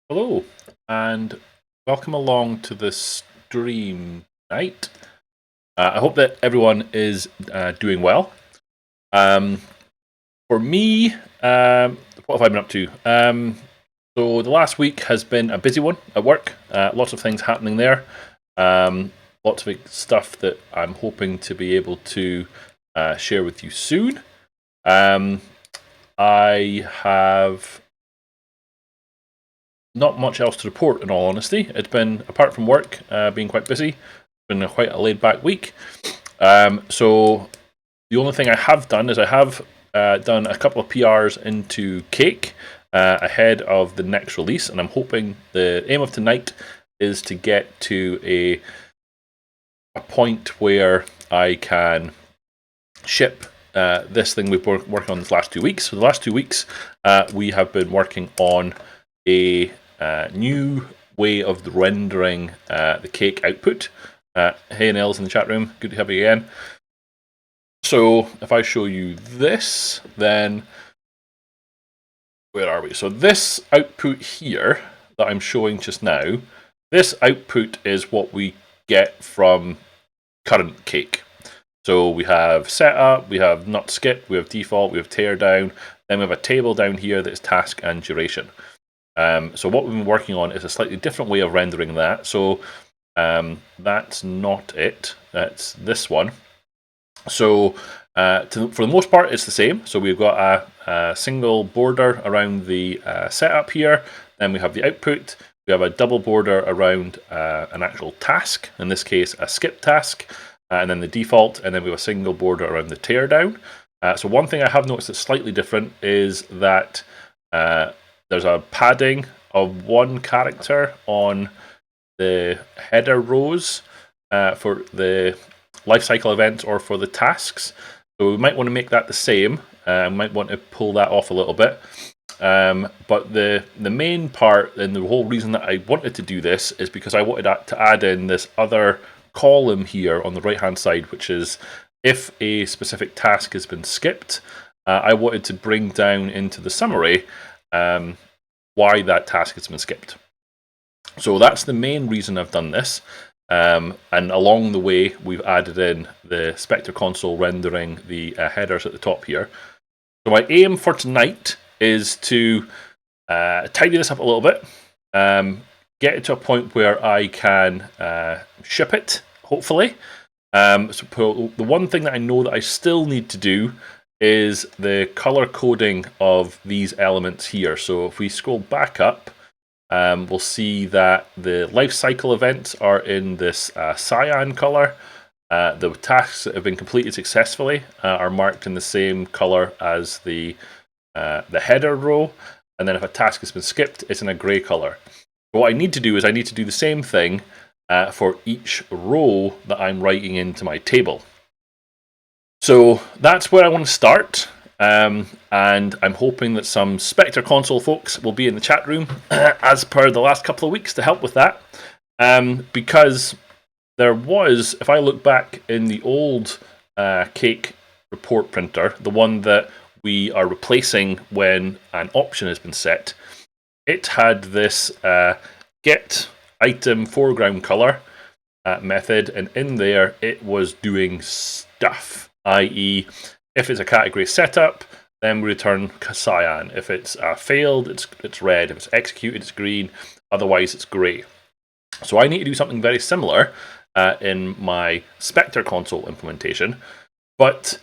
Hello, and welcome along to the stream night. I hope that everyone is doing well. Um, for me, what have I been up to? So the last week has been a busy one at work. Lots of things happening there. Lots of stuff that I'm hoping to be able to share with you soon. I have not much else to report, in all honesty. It's been, apart from work, being quite busy. It's been quite a laid-back week. So the only thing I have done is I have done a couple of PRs into Cake ahead of the next release, and I'm hoping the aim of tonight is to get to a point where I can ship this thing we've been working on these last 2 weeks. So the last 2 weeks, we have been working on a new way of rendering the Cake output. Hey, Nels in the chat room, good to have you again. So if I show you this, then where are we? So this output here that I'm showing just now, this output is what we get from current Cake. So we have setup, we have not skip, we have default, we have teardown, then we have a table down here that is task and duration. So what we've been working on is a slightly different way of rendering that. So that's not it. That's this one. So for the most part, it's the same. So we've got a single border around the setup here. Then we have the output. We have a double border around an actual task, in this case, a skip task, and then the default, and then we have a single border around the teardown. So one thing I have noticed that's slightly different is that there's a padding of 1 character on the header rows for the lifecycle events or for the tasks. So we might want to make that the same. Might want to pull that off a little bit. But the main part and the whole reason that I wanted to do this is because I wanted to add in this other column here on the right hand side, which is if a specific task has been skipped, I wanted to bring down into the summary why that task has been skipped. So that's the main reason I've done this. And along the way, we've added in the Spectre.Console rendering the headers at the top here. So my aim for tonight is to tidy this up a little bit, get it to a point where I can ship it, hopefully. So the one thing that I know that I still need to do is the color coding of these elements here. So if we scroll back up, we'll see that the life cycle events are in this cyan color. The tasks that have been completed successfully are marked in the same color as the header row. And then if a task has been skipped, it's in a gray color. So what I need to do is I need to do the same thing for each row that I'm writing into my table. So that's where I want to start. And I'm hoping that some Spectre.Console folks will be in the chat room as per the last couple of weeks to help with that. Because there was, if I look back in the old Cake report printer, the one that we are replacing when an option has been set, it had this get item foreground color method, and in there it was doing stuff, i.e., if it's a category setup, then we return cyan. If it's failed, it's red. If it's executed, it's green. Otherwise, it's grey. So I need to do something very similar in my Spectre.Console implementation. But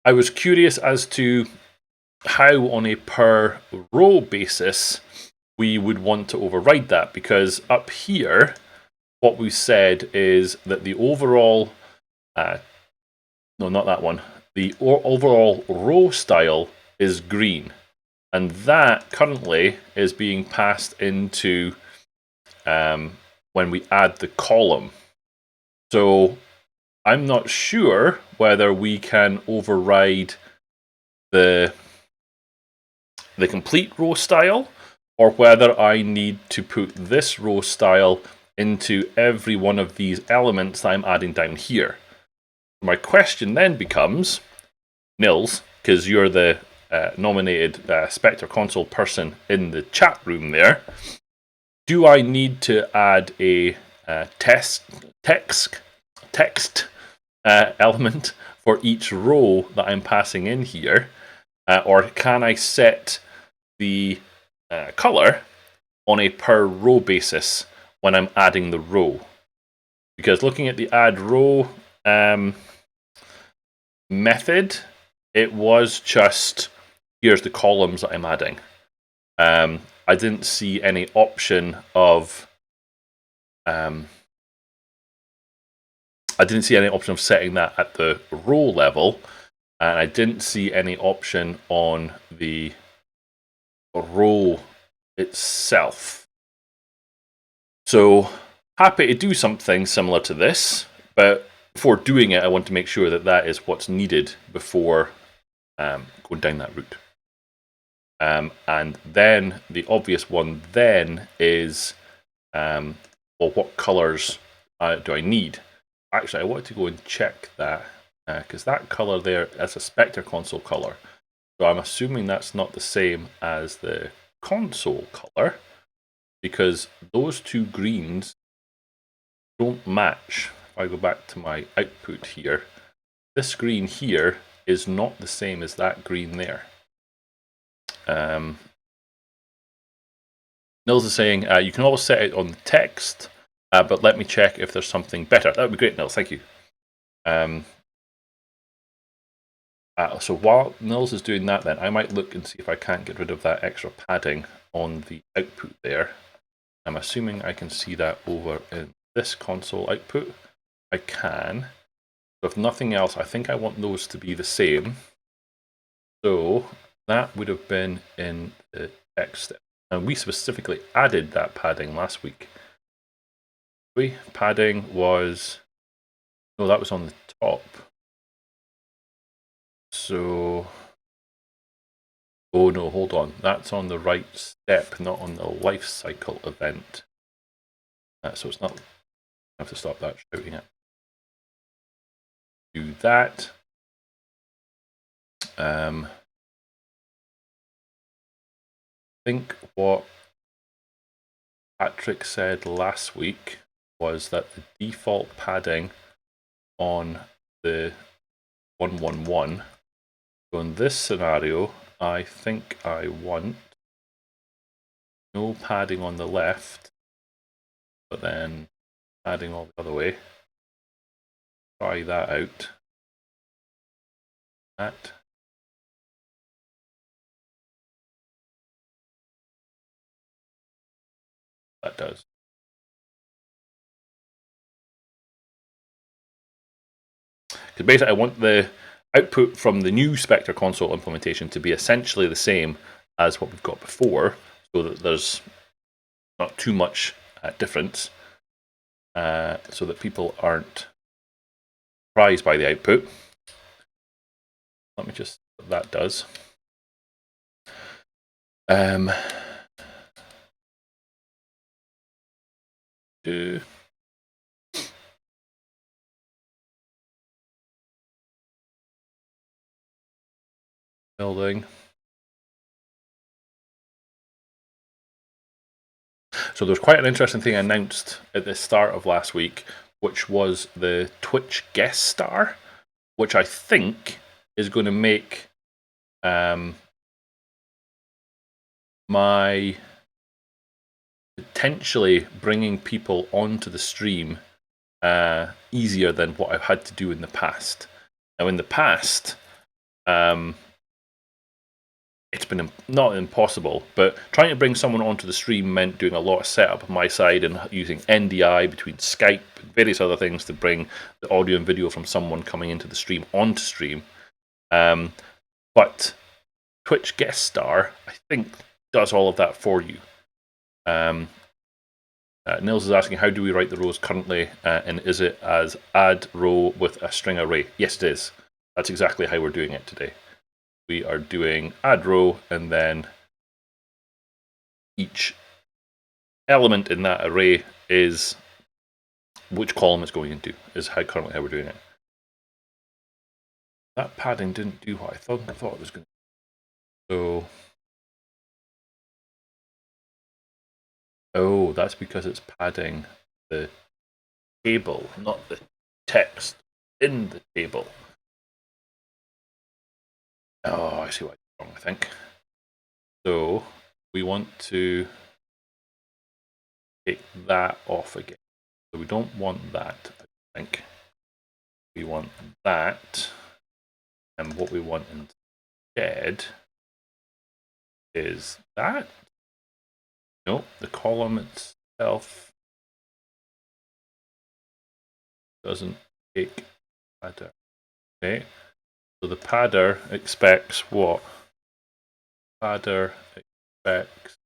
I was curious as to how, on a per row basis, we would want to override that. Because up here, what we said is that the overall... no, not that one. The overall row style is green, and that currently is being passed into when we add the column. So I'm not sure whether we can override the complete row style, or whether I need to put this row style into every one of these elements that I'm adding down here. My question then becomes, Nils, because you're the nominated Spectre.Console person in the chat room there, do I need to add a text element for each row that I'm passing in here, or can I set the color on a per row basis when I'm adding the row? Because looking at the add row method, it was just here's the columns that I'm adding. I didn't see any option of setting that at the row level, and I didn't see any option on the row itself. So happy to do something similar to this, but before doing it, I want to make sure that that is what's needed before going down that route. And then the obvious one then is, well, what colors do I need? Actually, I want to go and check that, because that color there is a Spectre.Console color. So I'm assuming that's not the same as the console color, because those two greens don't match. If I go back to my output here, this green here is not the same as that green there. Nils is saying, you can always set it on the text, but let me check if there's something better. That would be great, Nils, thank you. So while Nils is doing that then, I might look and see if I can't get rid of that extra padding on the output there. I'm assuming I can see that over in this console output. I can. So if nothing else, I think I want those to be the same. So that would have been in the text step. And we specifically added that padding last week. Padding was, no, that was on the top. So, oh no, hold on. That's on the right step, not on the life cycle event. So it's not, I have to stop that shouting at. Do that. I think what Patrick said last week was that the default padding on the 111. So in this scenario, I think I want no padding on the left, but then padding all the other way. Try that out. That does. Because basically I want the output from the new Spectre.Console implementation to be essentially the same as what we've got before, so that there's not too much difference, so that people aren't surprised by the output. Let me just see what that does. Building. So there's quite an interesting thing announced at the start of last week, which was the Twitch guest star, which I think is going to make my potentially bringing people onto the stream easier than what I've had to do in the past. Now, in the past, it's been not impossible, but trying to bring someone onto the stream meant doing a lot of setup on my side and using NDI between Skype and various other things to bring the audio and video from someone coming into the stream onto stream. But Twitch Guest Star, I think, does all of that for you. Nils is asking, how do we write the rows currently, and is it as add row with a string array? Yes, it is. That's exactly how we're doing it today. We are doing add row, and then each element in that array is which column it's going into, is currently how we're doing it. That padding didn't do what I thought it was going to do. So, Oh, that's because it's padding the table, not the text in the table. Oh, I see what's wrong, I think. So we want to take that off again. So we don't want that, I think. We want that. And what we want instead is that. Nope, the column itself doesn't take padder. Okay, so the padder expects what? Padder expects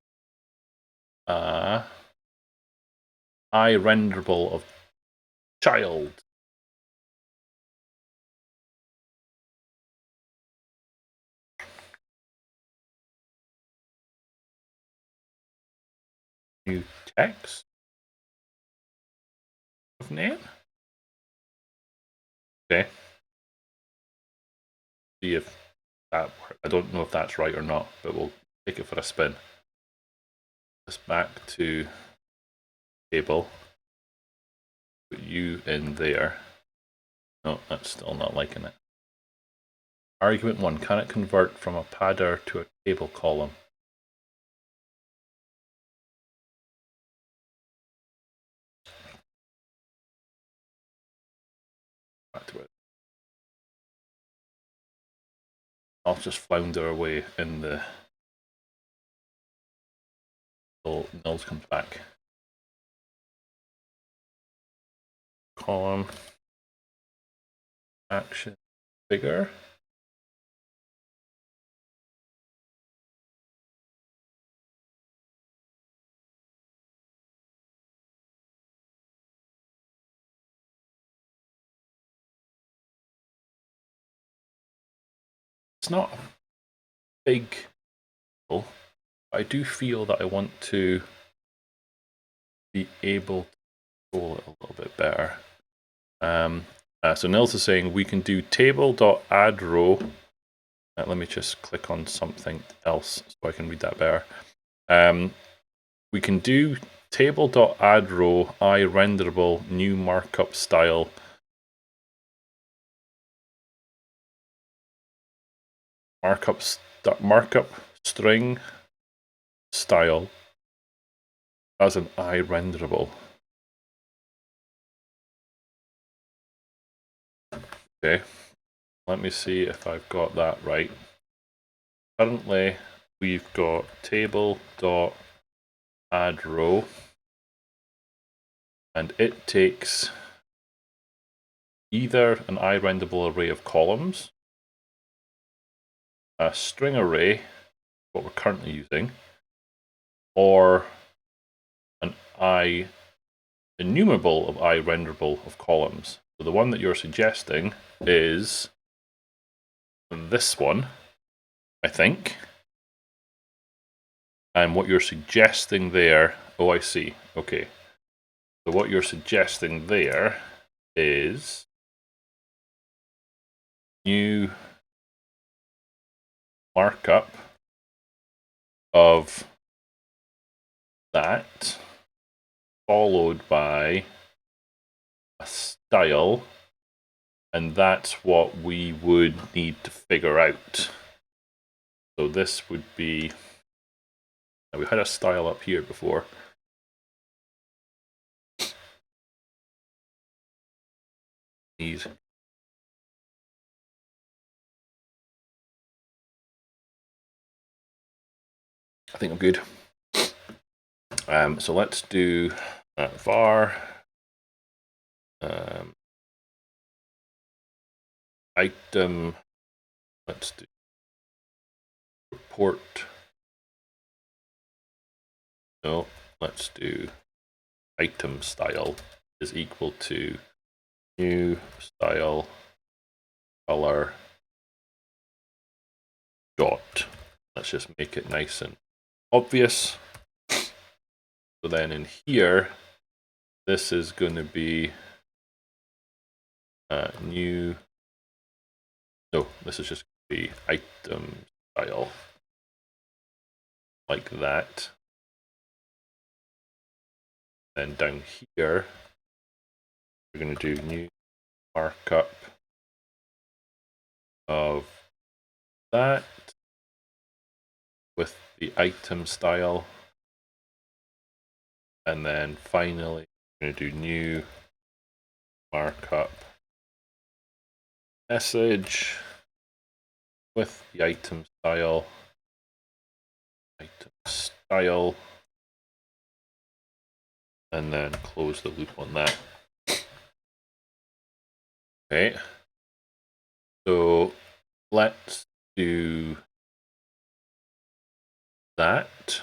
iRenderable of child. New text of name. Okay. See if that works. I don't know if that's right or not, but we'll take it for a spin. This back to table. Put you in there. No, that's still not liking it. Argument 1. Can it convert from a padder to a table column? Back to it. I'll just flounder away in the until nils comes back. Column action figure. It's not a big deal. I do feel that I want to be able to control it a little bit better. So Nils is saying we can do table.addRow. Let me just click on something else so I can read that better. We can do table.addRow iRenderable new markup style. Markup string style as an iRenderable. Okay, let me see if I've got that right. Currently, we've got table.addRow, and it takes either an iRenderable array of columns, a string array, what we're currently using, or an enumerable of iRenderable of columns. So the one that you're suggesting is this one, I think. And what you're suggesting there, oh, I see. Okay. So what you're suggesting there is new markup of that followed by a style, and that's what we would need to figure out. So this would be, now we had a style up here before. These. I think I'm good. So let's do var item. Let's do report. No, let's do item style is equal to new style color dot. Let's just make it nice and obvious. So then in here, this is going to be new. No, this is just going to be item style, like that. Then down here, we're going to do new markup of that with the item style. And then finally, we're going to do new markup message with the item style. And then close the loop on that. Okay, so let's do that,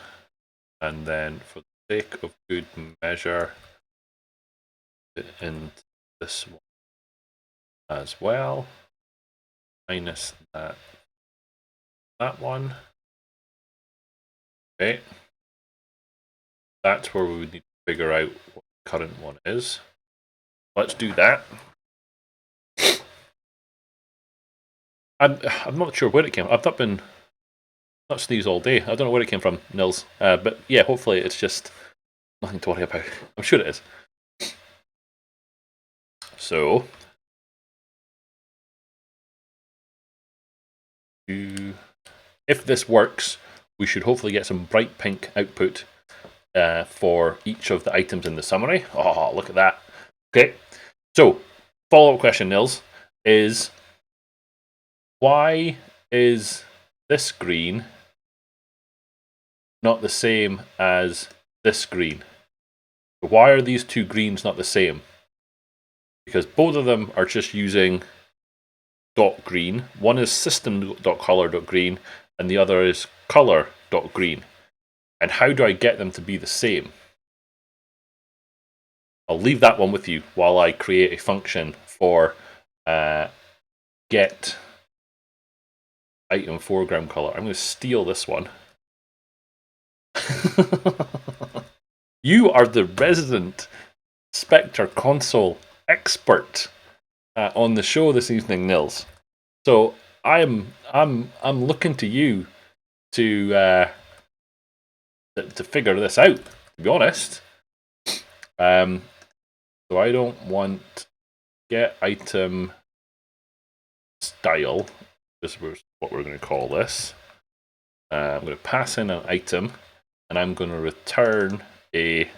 and then for the sake of good measure, put it in this one as well, minus that one. Okay, that's where we would need to figure out what the current one is. Let's do that. I'm not sure where it came from. I've not sneezed all day. I don't know where it came from, Nils. But yeah, hopefully it's just nothing to worry about. I'm sure it is. So, if this works, we should hopefully get some bright pink output for each of the items in the summary. Oh, look at that. Okay, so follow-up question, Nils, is why is this green not the same as this green? Why are these two greens not the same? Because both of them are just using dot green. One is system.color.green and the other is color.green. And how do I get them to be the same? I'll leave that one with you while I create a function for get item foreground color. I'm going to steal this one. You are the resident Spectre.Console expert on the show this evening, Nils. So I'm looking to you to figure this out. To be honest, so I don't want get item style. This is what we're going to call this. I'm going to pass in an item, and I'm going to return a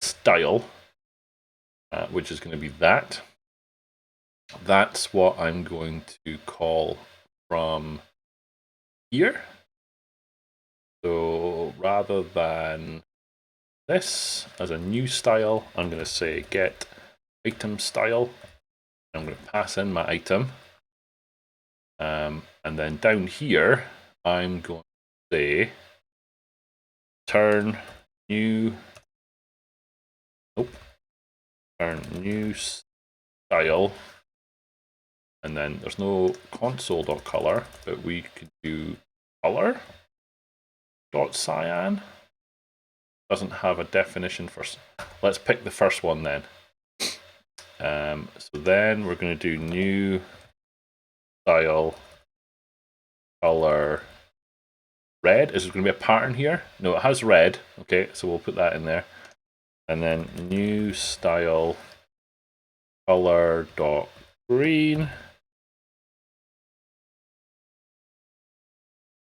style, which is going to be that. That's what I'm going to call from here. So rather than this as a new style, I'm going to say get item style. I'm going to pass in my item. And then down here, I'm going to say turn new style. And then there's no console.color, but we could do color.cyan. Doesn't have a definition for. Let's pick the first one then. So then we're going to do new style color red. Is there going to be a pattern here? No, it has red. Okay, so we'll put that in there. And then new style color dot green.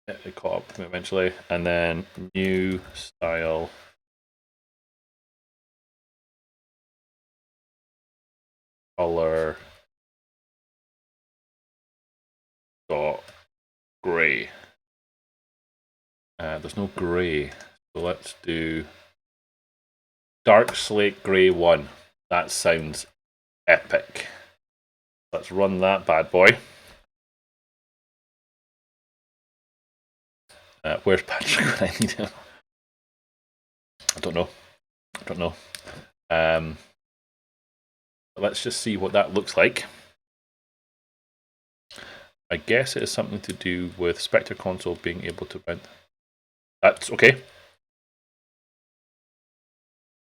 It caught up with me eventually. And then new style color dot gray. There's no gray, so let's do dark slate gray 1. That sounds epic. Let's run that bad boy. Where's Patrick when I need him? I don't know. Let's just see what that looks like. I guess it is something to do with Spectre.Console being able to rent. That's okay.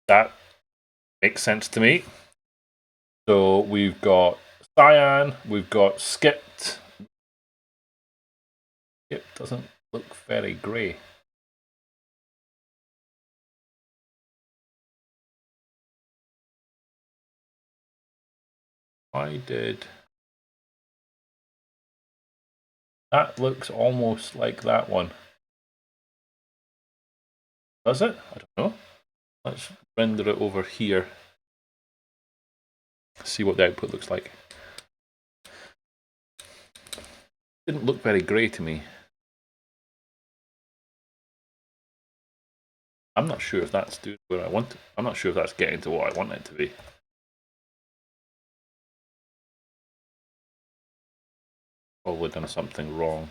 That makes sense to me. So we've got cyan, we've got skipped. It doesn't look very grey. Why did that looks almost like that one? Does it? I don't know. Let's render it over here. See what the output looks like. Didn't look very grey to me. I'm not sure if that's doing where I want it. I'm not sure if that's getting to what I want it to be. Probably done something wrong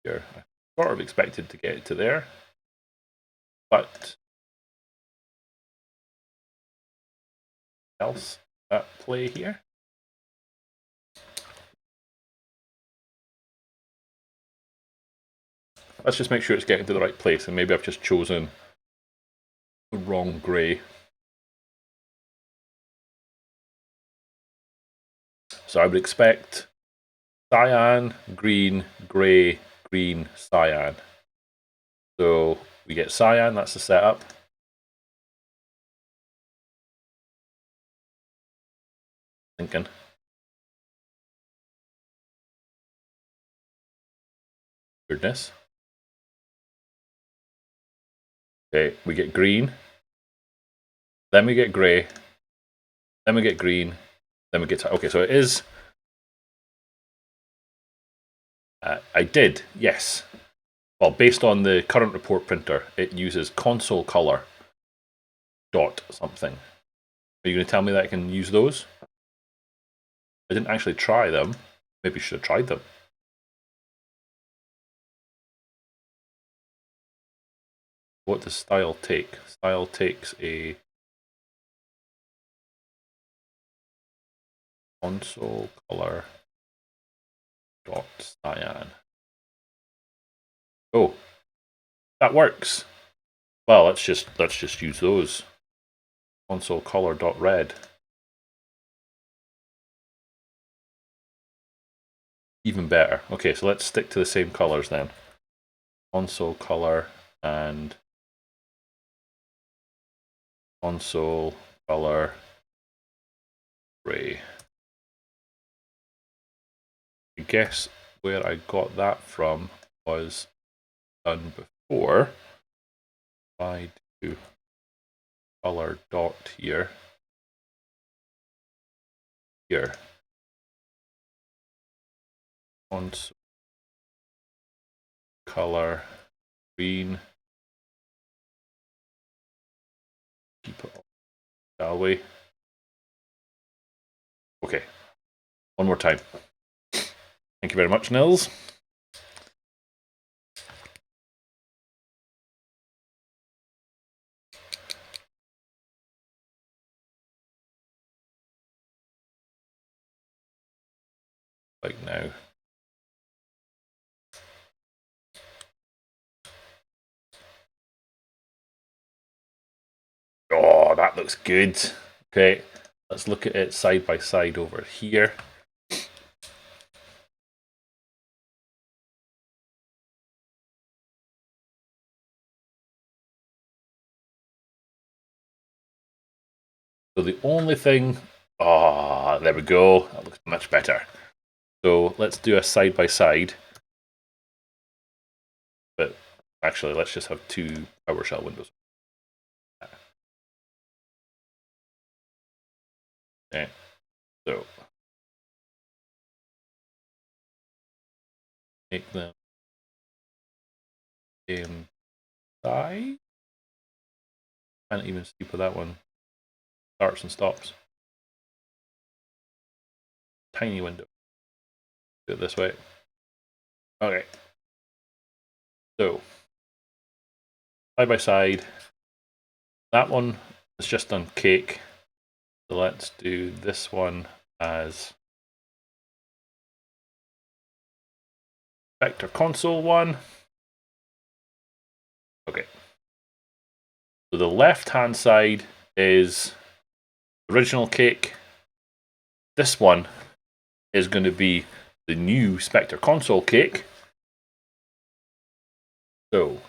here. I sort of expected to get it to there, but else at play here. Let's just make sure it's getting to the right place, and maybe I've just chosen the wrong grey. So I would expect cyan, green, grey, green, cyan. So we get cyan, that's the setup. Thinking. Weirdness. Okay, we get green. Then we get grey. Then we get green. Then we get... Okay, so it is... I did, yes. Well, based on the current report printer, it uses console color dot something. Are you going to tell me that I can use those? I didn't actually try them. Maybe I should have tried them. What does style take? Style takes a console color dot cyan. Oh, that works. Well, let's just use those. Console color dot red. Even better. Okay, so let's stick to the same colors then. Console color and console color gray. I guess where I got that from was done before. If I do color dot here. Console color green. Keep it on, shall we? Okay, one more time. Thank you very much, Nils. Like now. Oh, that looks good. Okay, let's look at it side by side over here. So the only thing, there we go. That looks much better. So let's do a side by side. But actually, let's just have two PowerShell windows. Okay, so make them same size. Can't even see where that one starts and stops. Tiny window. Do it this way. Okay. So side by side. That one is just on cake. So let's do this one as Spectre.Console one. Okay. So the left-hand side is original cake. This one is going to be the new Spectre.Console cake. So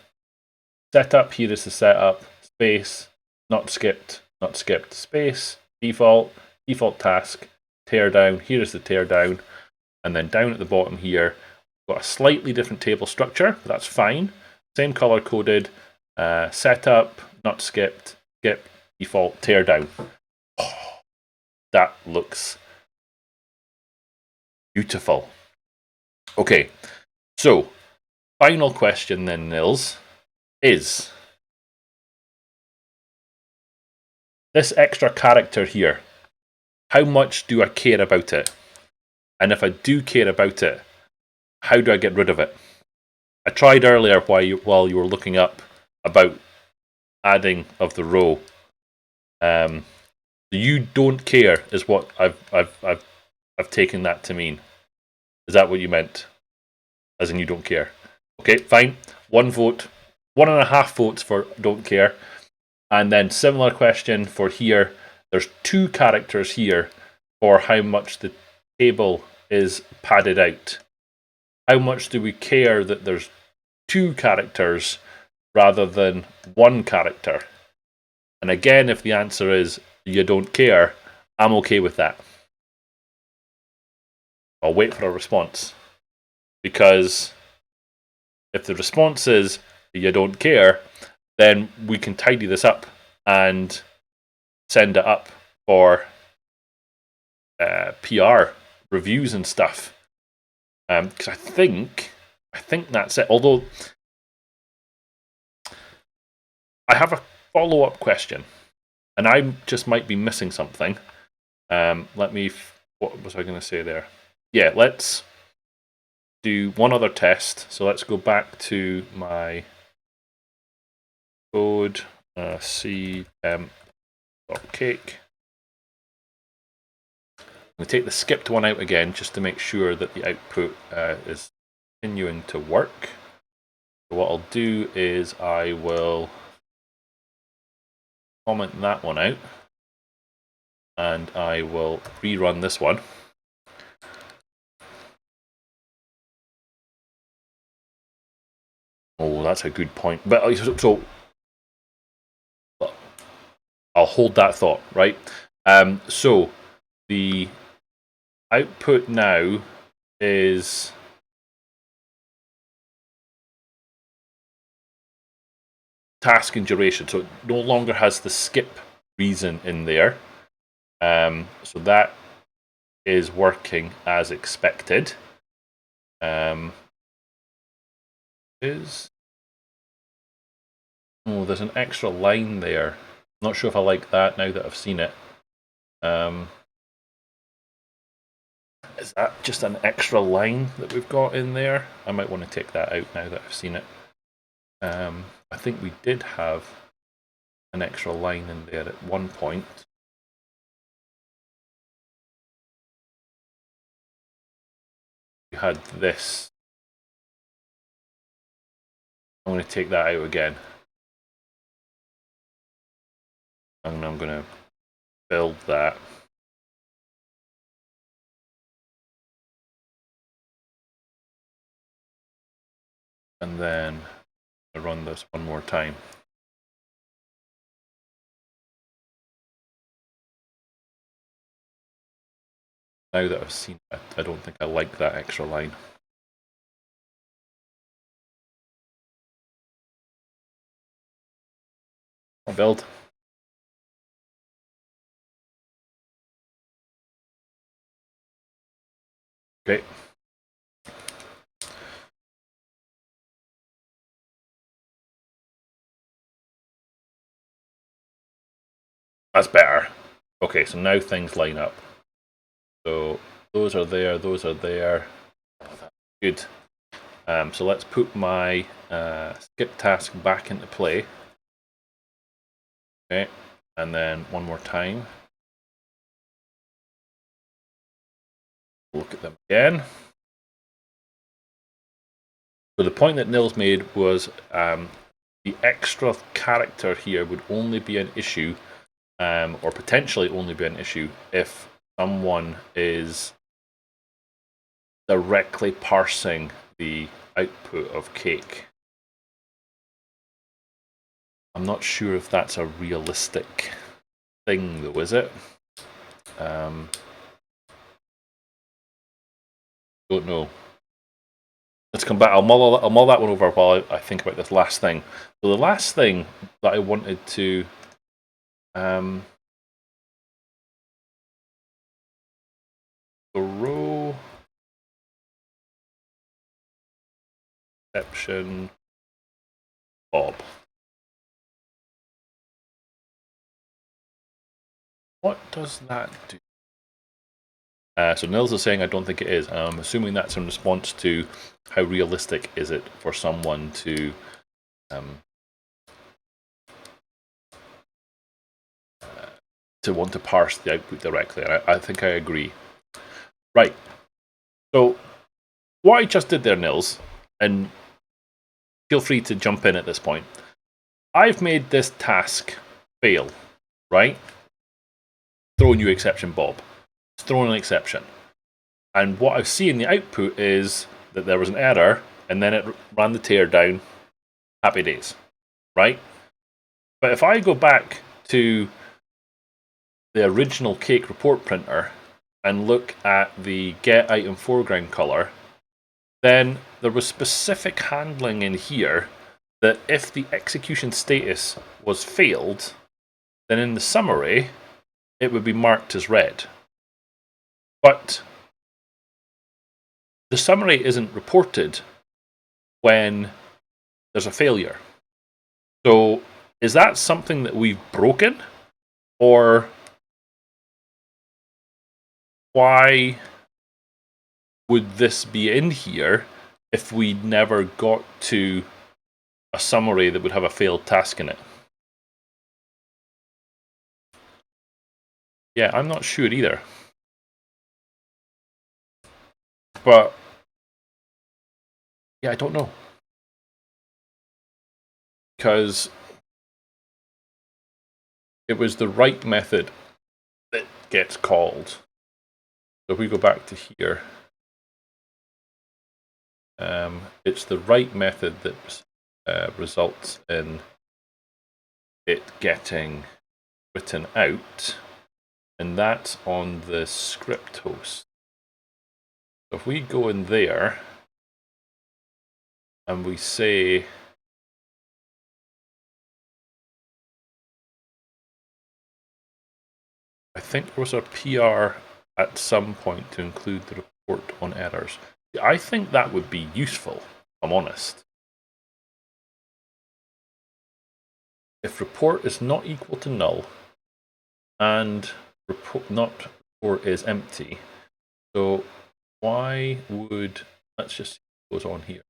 setup, here is the setup, space, not skipped, space, default, default task, tear down. Here is the tear down. And then down at the bottom here, we've got a slightly different table structure, but that's fine. Same color coded, setup, not skipped, skip, default, tear down. Oh, that looks beautiful. Okay, so final question then, Nils, is this extra character here, how much do I care about it? And if I do care about it, how do I get rid of it? I tried earlier while you were looking up about adding of the row. You don't care is what I've taken that to mean. Is that what you meant? As in you don't care? Okay, fine. 1 vote, 1.5 votes for don't care, and then similar question for here. There's 2 characters here for how much the table is padded out. How much do we care that there's 2 characters rather than 1 character? And again, if the answer is you don't care, I'm okay with that. I'll wait for a response. Because if the response is you don't care, then we can tidy this up and send it up for PR reviews and stuff. Because I think that's it. Although I have a follow-up question, and I just might be missing something. What was I going to say there? Yeah, let's do one other test. So let's go back to my code, ctemp.cake. I'm going to take the skipped one out again just to make sure that the output is continuing to work. So what I'll do is I will comment that one out, and I will rerun this one. Oh, that's a good point. But so I'll hold that thought, right? So the output now is task and duration, so it no longer has the skip reason in there. So that is working as expected. Oh, there's an extra line there. Not sure if I like that now that I've seen it. Is that just an extra line that we've got in there? I might want to take that out now that I've seen it. I think we did have an extra line in there at one point. We had this. I'm going to take that out again. And I'm going to build that. And then I run this one more time. Now that I've seen it, I don't think I like that extra line. I'll build. Okay. That's better. Okay, so now things line up. So those are there, those are there. Good. So let's put my skip task back into play. Okay, and then one more time. Look at them again. So the point that Nils made was the extra character here would only be an issue, or potentially only be an issue, if someone is directly parsing the output of cake. I'm not sure if that's a realistic thing though, is it? Don't know. Let's come back. I'll mull that one over while I think about this last thing. So the last thing that I wanted to the row exception Bob. What does that do? So Nils is saying I don't think it is. I'm assuming that's in response to how realistic is it for someone to want to parse the output directly. And I think I agree. Right. So what I just did there, Nils, and feel free to jump in at this point. I've made this task fail, right? Throw a new exception, Bob. It's thrown an exception. And what I see in the output is that there was an error, and then it ran the teardown. Happy days, right? But if I go back to the original cake report printer and look at the get item foreground color, then there was specific handling in here that if the execution status was failed, then in the summary, it would be marked as red. But the summary isn't reported when there's a failure. So is that something that we've broken? Or why would this be in here if we never got to a summary that would have a failed task in it? Yeah, I'm not sure either. But yeah, I don't know. Because it was the right method that gets called. So if we go back to here, it's the right method that results in it getting written out, and that's on the script host. So if we go in there and we say I think there was a PR at some point to include the report on errors. I think that would be useful, if I'm honest. If report is not equal to null and report is empty, so why would, let's just see what goes on here.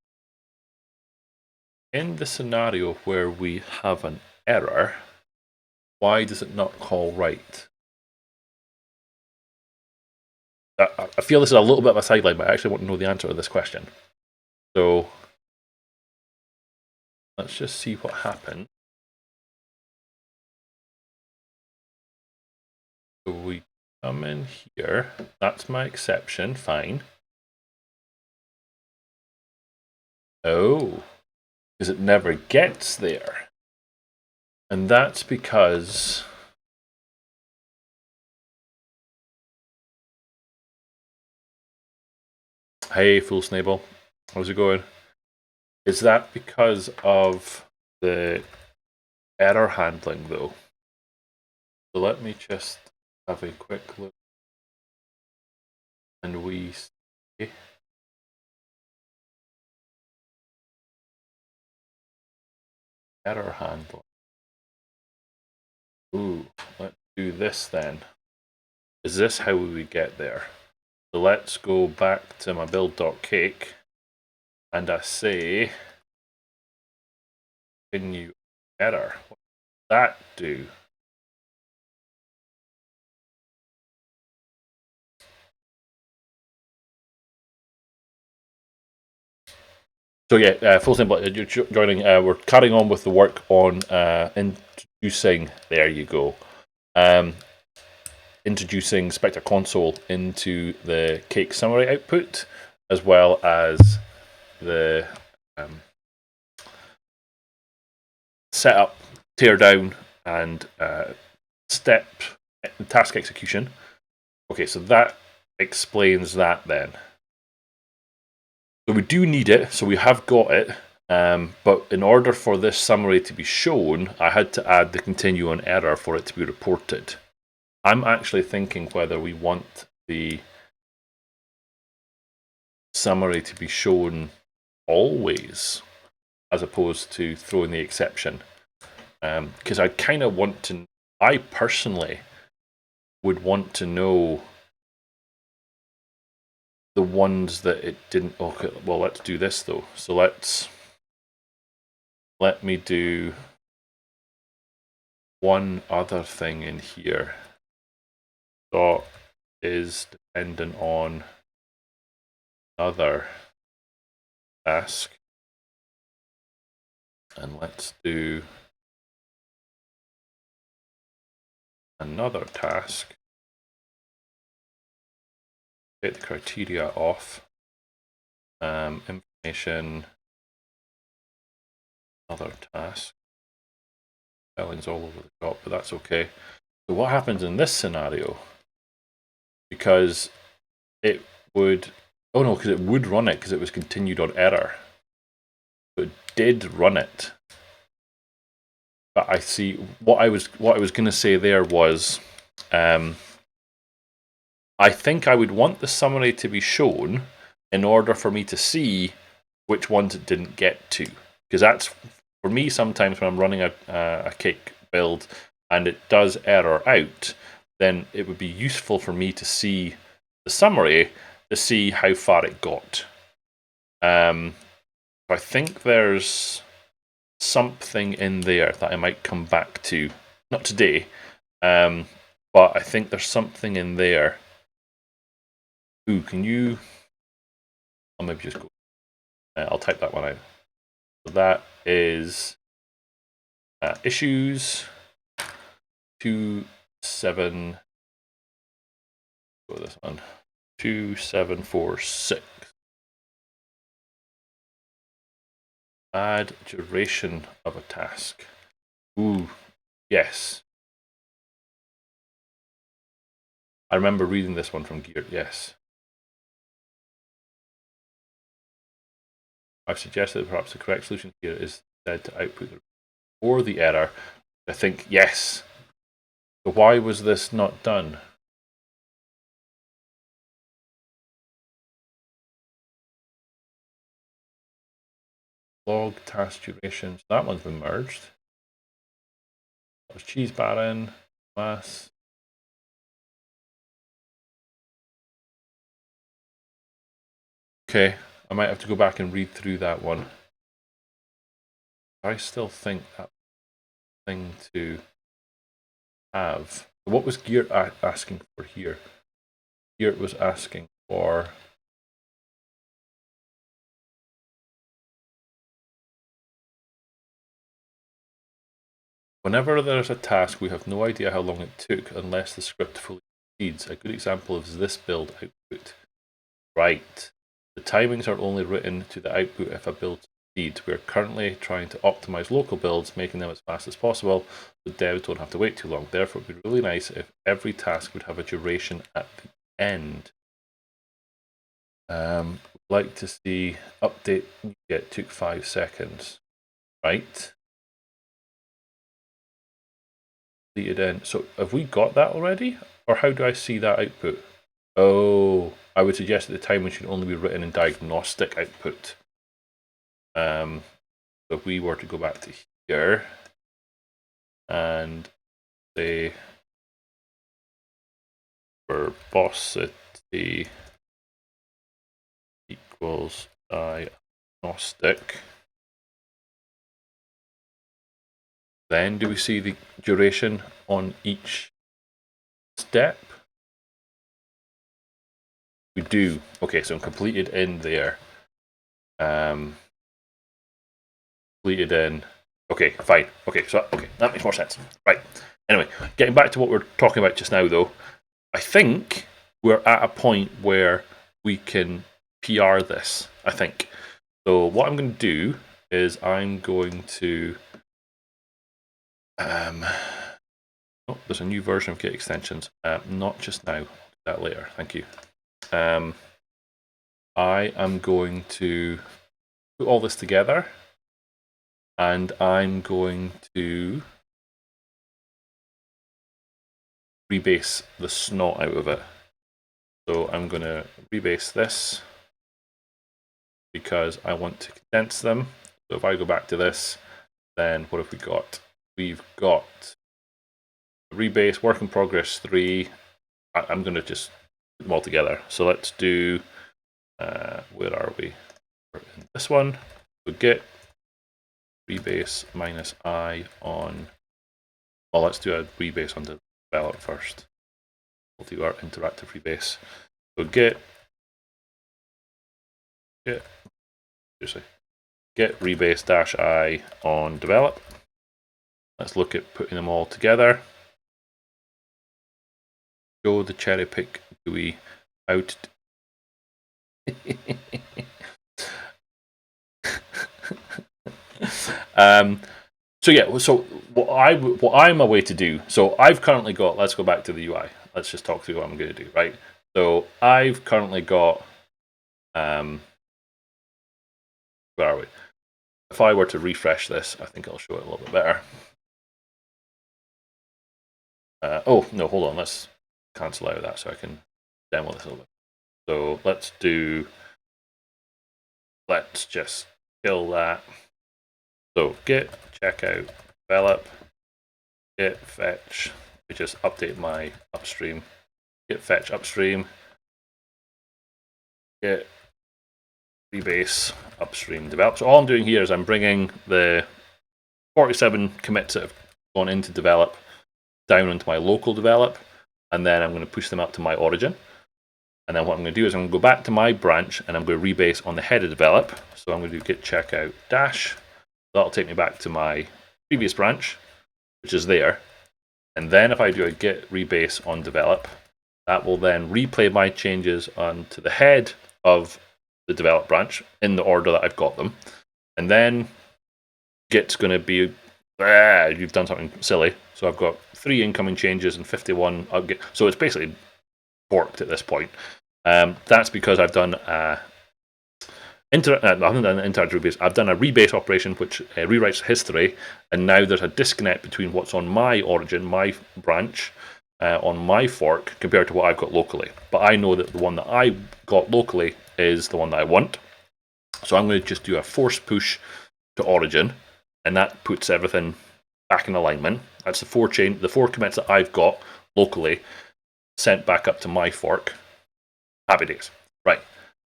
In the scenario where we have an error, why does it not call write? I feel this is a little bit of a sideline, but I actually want to know the answer to this question. So let's just see what happened. So we come in here. That's my exception. Fine. Oh, because it never gets there. And that's because hey, Full Snable, how's it going? Is that because of the error handling, though? So let me just have a quick look. And we see error handling. Ooh, let's do this then. Is this how we get there? So let's go back to my build.cake and I say continue error. What does that do? So yeah, full simple. You're joining. We're carrying on with the work on introducing. There you go. Introducing Spectre.Console into the cake summary output, as well as the setup, teardown, and step task execution. Okay, so that explains that then. So we do need it, so we have got it. But in order for this summary to be shown, I had to add the continue on error for it to be reported. I'm actually thinking whether we want the summary to be shown always, as opposed to throwing the exception. Because I kind of want to, I personally would want to know the ones that it didn't. Okay, well, let's do this though. So let me do one other thing in here. Dot is dependent on another task, and let's do another task. Take the criteria off. Information, another task. Spelling's all over the top, but that's okay. So what happens in this scenario? Because it would, oh no, because it would run it because it was continued on error. So it did run it. But I see what I was going to say there was, I think I would want the summary to be shown in order for me to see which ones it didn't get to. Because that's, for me, sometimes when I'm running a cake build and it does error out, then it would be useful for me to see the summary to see how far it got. I think there's something in there that I might come back to, not today, but I think there's something in there. Ooh, can you? I'll maybe just go. I'll type that one out. So that is issues 27. Go this one. 2746. Add duration of a task. Ooh, yes. I remember reading this one from Gear. Yes. I've suggested that perhaps the correct solution here is instead to output or the error. I think yes. So why was this not done? Log task duration. So that one's been merged. That was cheese baron, mass. Okay, I might have to go back and read through that one. I still think that thing to have. What was Geert asking for here? Geert was asking for whenever there's a task, we have no idea how long it took unless the script fully proceeds. A good example is this build output. Right. The timings are only written to the output if a build succeeds. We are currently trying to optimize local builds, making them as fast as possible, so devs don't have to wait too long. Therefore, it would be really nice if every task would have a duration at the end. Like to see update. Yeah, it took 5 seconds. Right. Completed in. So have we got that already? Or how do I see that output? Oh, I would suggest that the timing should only be written in diagnostic output. So if we were to go back to here and say verbosity equals diagnostic, then do we see the duration on each step? We do. Okay, so completed in there. Completed in. Okay, fine. Okay, so that makes more sense. Right. Anyway, getting back to what we're talking about just now, though, I think we're at a point where we can PR this. I think. So what I'm going to do is I'm going to. Oh, there's a new version of Git extensions. Not just now. that later. Thank you. I am going to put all this together, and I'm going to rebase the snot out of it. So I'm going to rebase this because I want to condense them. So if I go back to this, then what have we got? We've got rebase, work in progress 3. I'm going to just put them all together. So let's do, where are we? We're in this one. So git rebase minus I on, well, let's do a rebase on the develop first. We'll do our interactive rebase. So git rebase dash I on develop. Let's look at putting them all together. Show the cherry pick GUI out. So yeah, so what I'm away to do. So I've currently got. Let's go back to the UI. Let's just talk through what I'm going to do. Right. So I've currently got. Where are we? If I were to refresh this, I think I'll show it a little bit better. Oh no, hold on. Let's cancel out of that so I can demo this a little bit. So let's just kill that. So git checkout develop git fetch. We just update my upstream. Git fetch upstream. Git rebase upstream develop. So all I'm doing here is I'm bringing the 47 commits that have gone into develop down into my local develop, and then I'm going to push them up to my origin. And then what I'm going to do is I'm going to go back to my branch and I'm going to rebase on the head of develop. So I'm going to do git checkout dash. That'll take me back to my previous branch, which is there. And then if I do a git rebase on develop, that will then replay my changes onto the head of the develop branch in the order that I've got them. And then git's going to be, you've done something silly. So I've got 3 incoming changes and 51 outget. So it's basically forked at this point. That's because I've done I haven't done an interactive rebase. I've done a rebase operation which rewrites history, and now there's a disconnect between what's on my origin, my branch, on my fork, compared to what I've got locally. But I know that the one that I got locally is the one that I want. So I'm going to just do a force push to origin, and that puts everything back in alignment. That's the 4 commits that I've got locally sent back up to my fork. Happy days. Right.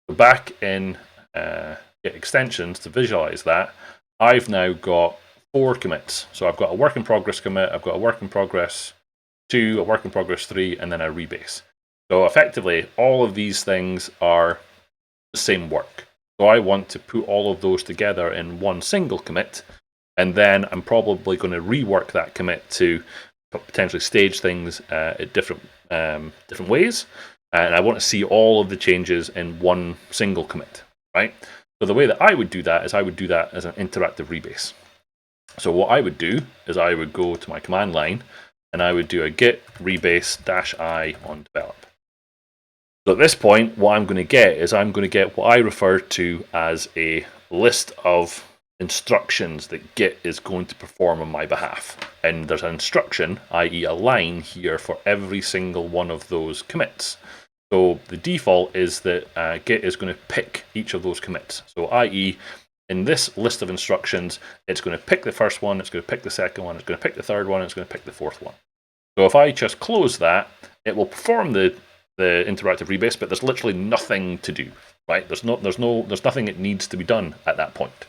So back in Git extensions to visualize that, I've now got 4 commits. So I've got a work in progress commit, I've got a work in progress 2, a work in progress 3, and then a rebase. So effectively, all of these things are the same work. So I want to put all of those together in one single commit, and then I'm probably going to rework that commit to potentially stage things at different ways. And I want to see all of the changes in one single commit, right? So the way that I would do that is I would do that as an interactive rebase. So what I would do is I would go to my command line and I would do a git rebase -I on develop. So at this point, what I'm going to get is I'm going to get what I refer to as a list of instructions that Git is going to perform on my behalf. And there's an instruction, i.e. a line here for every single one of those commits. So the default is that Git is going to pick each of those commits. So i.e. in this list of instructions, it's going to pick the first one, it's going to pick the second one, it's going to pick the third one, it's going to pick the fourth one. So if I just close that, it will perform the interactive rebase, but there's literally nothing to do, right? There's nothing that needs to be done at that point,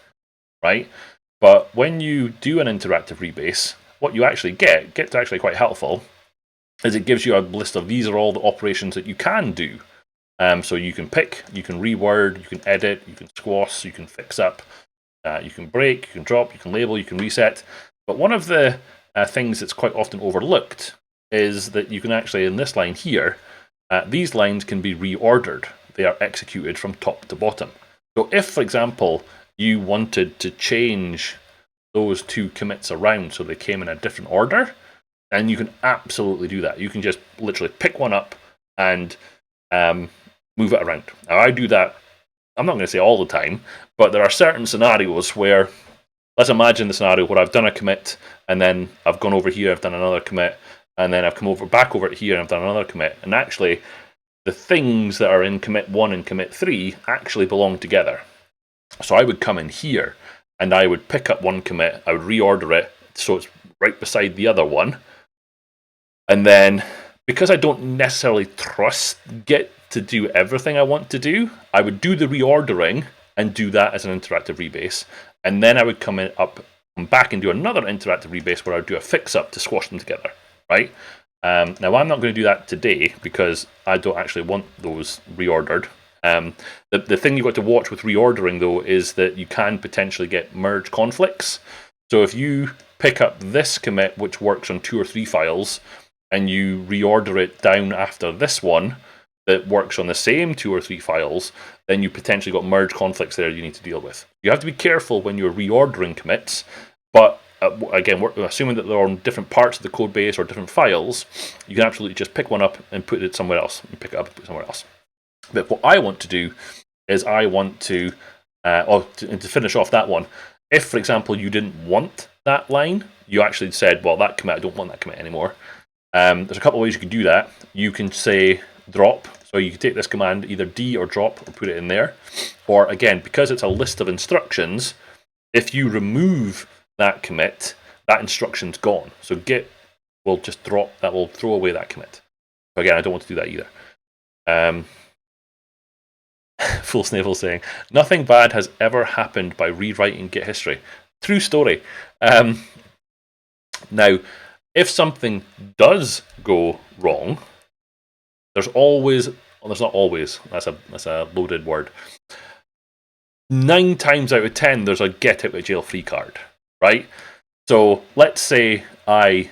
right? But when you do an interactive rebase, what you actually Git's actually quite helpful, is it gives you a list of these are all the operations that you can do. So you can pick, you can reword, you can edit, you can squash, you can fix up, you can break, you can drop, you can label, you can reset. But one of the things that's quite often overlooked is that you can actually, in this line here, these lines can be reordered. They are executed from top to bottom. So if, for example, you wanted to change those 2 commits around so they came in a different order, and you can absolutely do that. You can just literally pick one up, and move it around. Now, I do that, I'm not going to say all the time, but there are certain scenarios where, let's imagine the scenario where I've done a commit, and then I've gone over here, I've done another commit, and then I've come back over to here, and I've done another commit, and actually, the things that are in commit 1 and commit 3 actually belong together. So I would come in here, and I would pick up one commit, I would reorder it, so it's right beside the other one, and then, because I don't necessarily trust Git to do everything I want to do, I would do the reordering and do that as an interactive rebase. And then I would come back and do another interactive rebase where I would do a fix-up to squash them together, right? Now, I'm not going to do that today because I don't actually want those reordered. The thing you've got to watch with reordering, though, is that you can potentially get merge conflicts. So if you pick up this commit, which works on 2 or 3 files, and you reorder it down after this one that works on the same 2 or 3 files, then you potentially got merge conflicts there you need to deal with. You have to be careful when you're reordering commits, but again, we're assuming that they're on different parts of the code base or different files, you can absolutely just pick one up and put it somewhere else, and pick it up and put it somewhere else. But what I want to do is I want to finish off that one, if, for example, you didn't want that line, you actually said, well, that commit, I don't want that commit anymore. There's a couple of ways you can do that. You can say drop, so you can take this command, either D or drop, or put it in there. Or again, because it's a list of instructions, if you remove that commit, that instruction's gone. So Git will just drop, that will throw away that commit. So again, I don't want to do that either. Full Snavel saying, nothing bad has ever happened by rewriting Git history. True story. Now, if something does go wrong, there's always, well, there's not always, that's a loaded word. 9 times out of 10, there's a get out of jail free card, right? So let's say I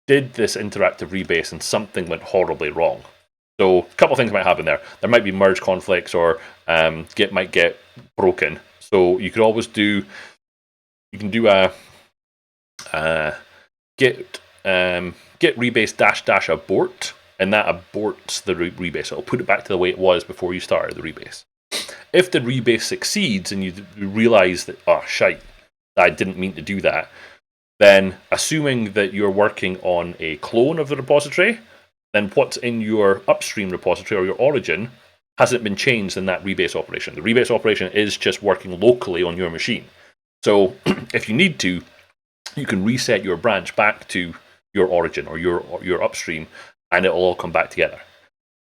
did this interactive rebase and something went horribly wrong. So a couple of things might happen there. There might be merge conflicts, or Git might get broken. So you could always do, you can do a git rebase -- abort, and that aborts the rebase. It'll put it back to the way it was before you started the rebase. If the rebase succeeds and you realize that, oh shite, I didn't mean to do that, then assuming that you're working on a clone of the repository, then what's in your upstream repository or your origin hasn't been changed in that rebase operation. The rebase operation is just working locally on your machine. So if you need to, you can reset your branch back to your origin or your upstream, and it'll all come back together.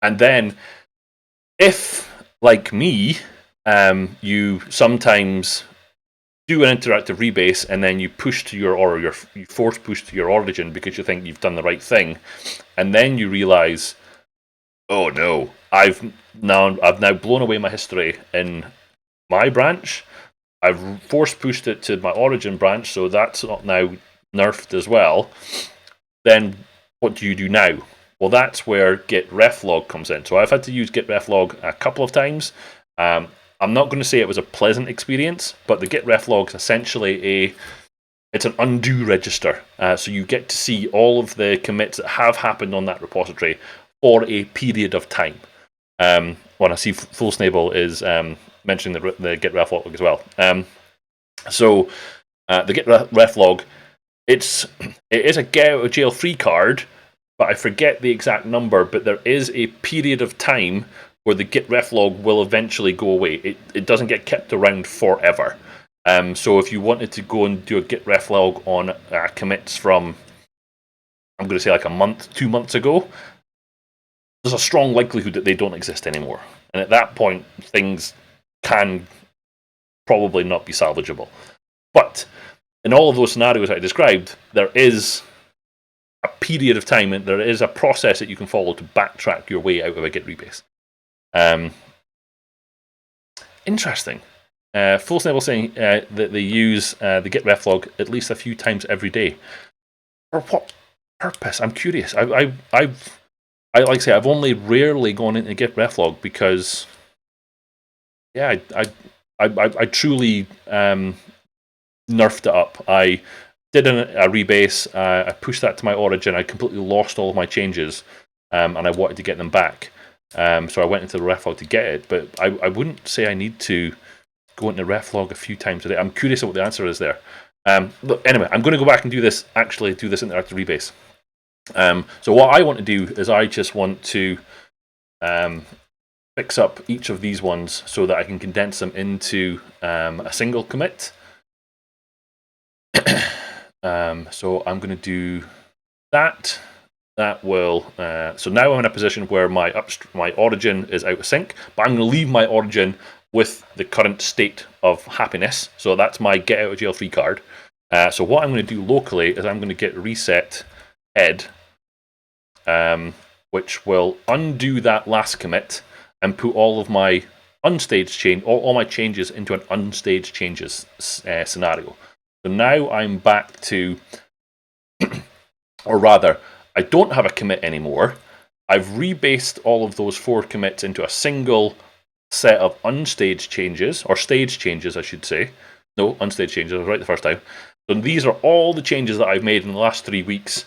And then, if, like me, you sometimes do an interactive rebase and then you push to you force push to your origin because you think you've done the right thing, and then you realize, oh no, I've now blown away my history in my branch. I've force pushed it to my origin branch, so that's not now nerfed as well. Then what do you do now? Well, that's where git reflog comes in. So I've had to use git reflog a couple of times. I'm not going to say it was a pleasant experience, but the git reflog is essentially it's an undo register. So you get to see all of the commits that have happened on that repository for a period of time. When I see Full Snavel is mentioning the git reflog as well. So the git reflog, it is a get out of jail free card, but I forget the exact number, but there is a period of time where the git reflog will eventually go away. It doesn't get kept around forever. So if you wanted to go and do a git reflog on commits from, I'm going to say like a month, 2 months ago, there's a strong likelihood that they don't exist anymore. And at that point, things can probably not be salvageable. But in all of those scenarios I described, there is a period of time and there is a process that you can follow to backtrack your way out of a git rebase. Interesting. Full Snavel saying that they use the git reflog at least a few times every day. For what purpose? I'm curious. I like I say, I've only rarely gone into git reflog because, yeah, I truly nerfed it up. I did a rebase. I pushed that to my origin. I completely lost all of my changes, and I wanted to get them back. So I went into the reflog to get it, but I wouldn't say I need to go into reflog a few times a day. I'm curious what the answer is there. Look, anyway, I'm going to go back and do this interactive rebase. So what I want to do is I just want to fix up each of these ones so that I can condense them into a single commit. So I'm going to do that. That will. So now I'm in a position where my origin is out of sync, but I'm going to leave my origin with the current state of happiness. So that's my get out of jail free card. So what I'm going to do locally is I'm going to get reset head, which will undo that last commit and put all of my unstaged change, all my changes into an unstaged changes scenario. So now I'm back to, or rather, I don't have a commit anymore. I've rebased all of those 4 commits into a single set of unstaged changes, or staged changes, I should say. No, unstaged changes, I was right the first time. So these are all the changes that I've made in the last 3 weeks,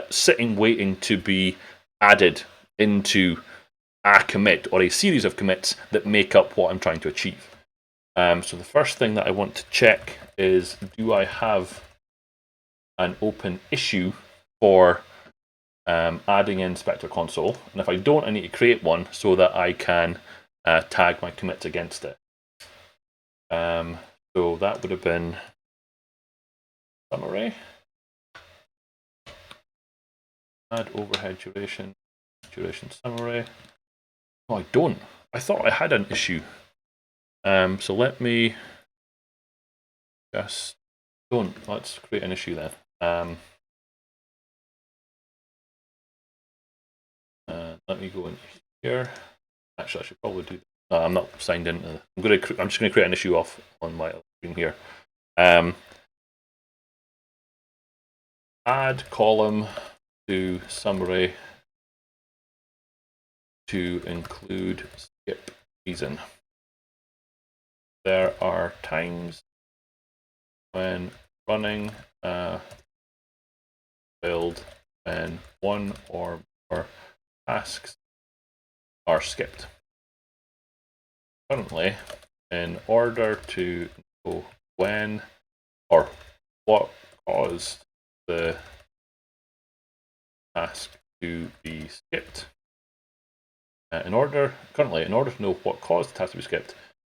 sitting waiting to be added into a commit or a series of commits that make up what I'm trying to achieve. So the first thing that I want to check is, do I have an open issue for adding in Spectre.Console? And if I don't, I need to create one so that I can tag my commits against it. So that would have been summary. Add overhead duration summary. Oh, I don't. I thought I had an issue. So let me just don't. Let's create an issue then. Let me go in here. Actually, I should probably do. No, I'm not signed in. I'm just going to create an issue off on my screen here. Add column to summary to include skip reason. There are times when running build when one or more tasks are skipped. Currently, in order to know when or what caused the task to be skipped, in order to know what caused the task to be skipped,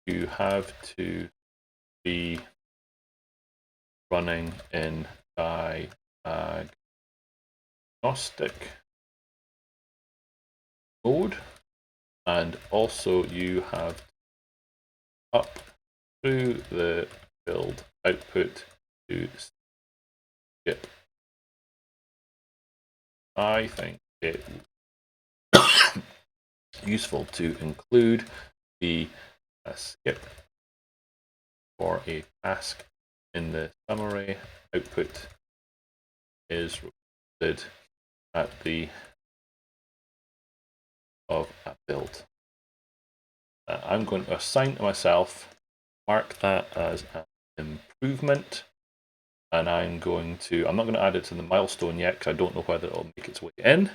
you have to be running in diagnostic mode, and also you have up through the build output to skip. I think it useful to include the skip for a task in the summary. Output is recorded at the of a build. I'm going to assign to myself, mark that as an improvement, and I'm not going to add it to the milestone yet because I don't know whether it'll make its way in,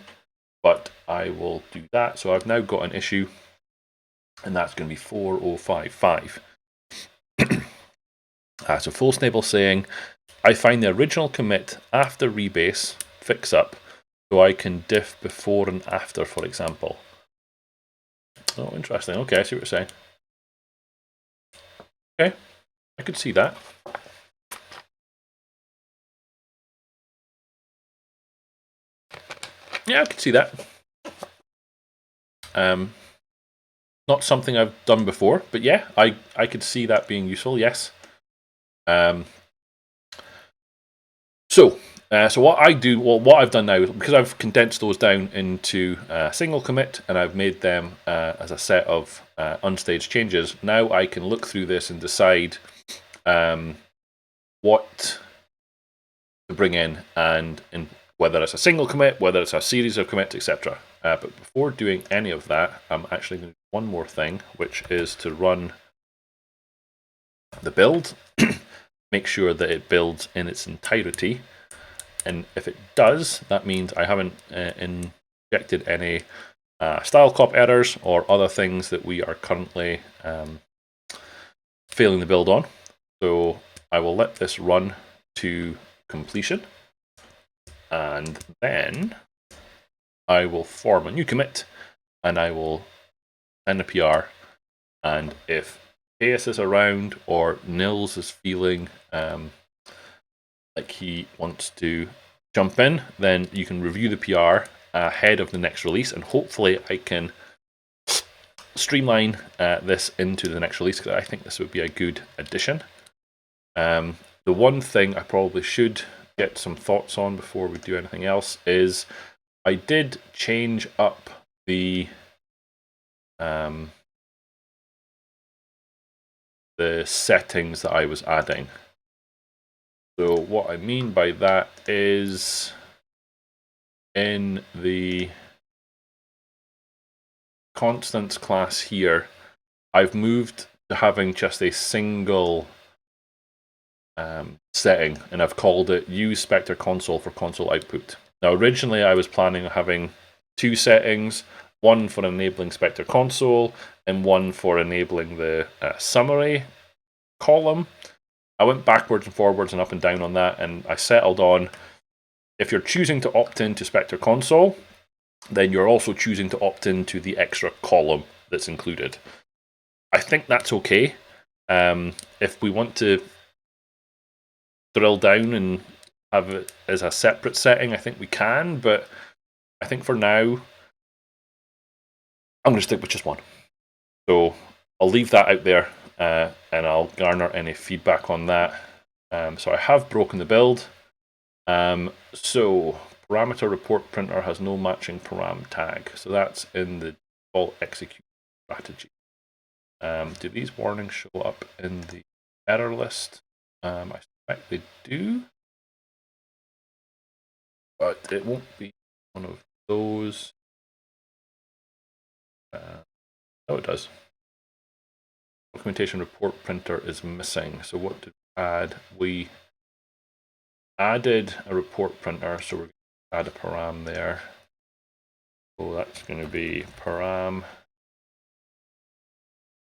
but I will do that. So I've now got an issue, and that's going to be 4055. So full stable saying, I find the original commit after rebase fix up, so I can diff before and after, for example. Oh, interesting. Okay, I see what you're saying. Okay, I could see that. Yeah, I could see that. Not something I've done before, but yeah, I could see that being useful. Yes. So what I've done now is, because I've condensed those down into a single commit and I've made them as a set of unstaged changes, now I can look through this and decide what to bring in, and whether it's a single commit, whether it's a series of commits, etc. But before doing any of that, I'm actually going to do one more thing, which is to run the build, make sure that it builds in its entirety. And if it does, that means I haven't injected any style cop errors or other things that we are currently failing the build on. So I will let this run to completion, and then I will form a new commit, and I will send a PR. And if Chaos is around or Nils is feeling like he wants to jump in, then you can review the PR ahead of the next release, and hopefully I can streamline this into the next release, because I think this would be a good addition. The one thing I probably should get some thoughts on before we do anything else is I did change up the settings that I was adding. So what I mean by that is in the constants class here, I've moved to having just a single setting, and I've called it use Spectre.Console for console output. Now originally I was planning on having two settings, one for enabling Spectre.Console and one for enabling the summary column. I went backwards and forwards and up and down on that, and I settled on, if you're choosing to opt into Spectre.Console, then you're also choosing to opt into the extra column that's included. I think that's okay. If we want to drill down and have it as a separate setting, I think we can, but I think for now, I'm going to stick with just one. So I'll leave that out there, and I'll garner any feedback on that. So I have broken the build. So parameter report printer has no matching param tag. So that's in the default execute strategy. Do these warnings show up in the error list? I suspect they do, but it won't be one of those. Oh, it does. Documentation report printer is missing. So what did we add? We added a report printer, so we're going to add a param there. So that's going to be param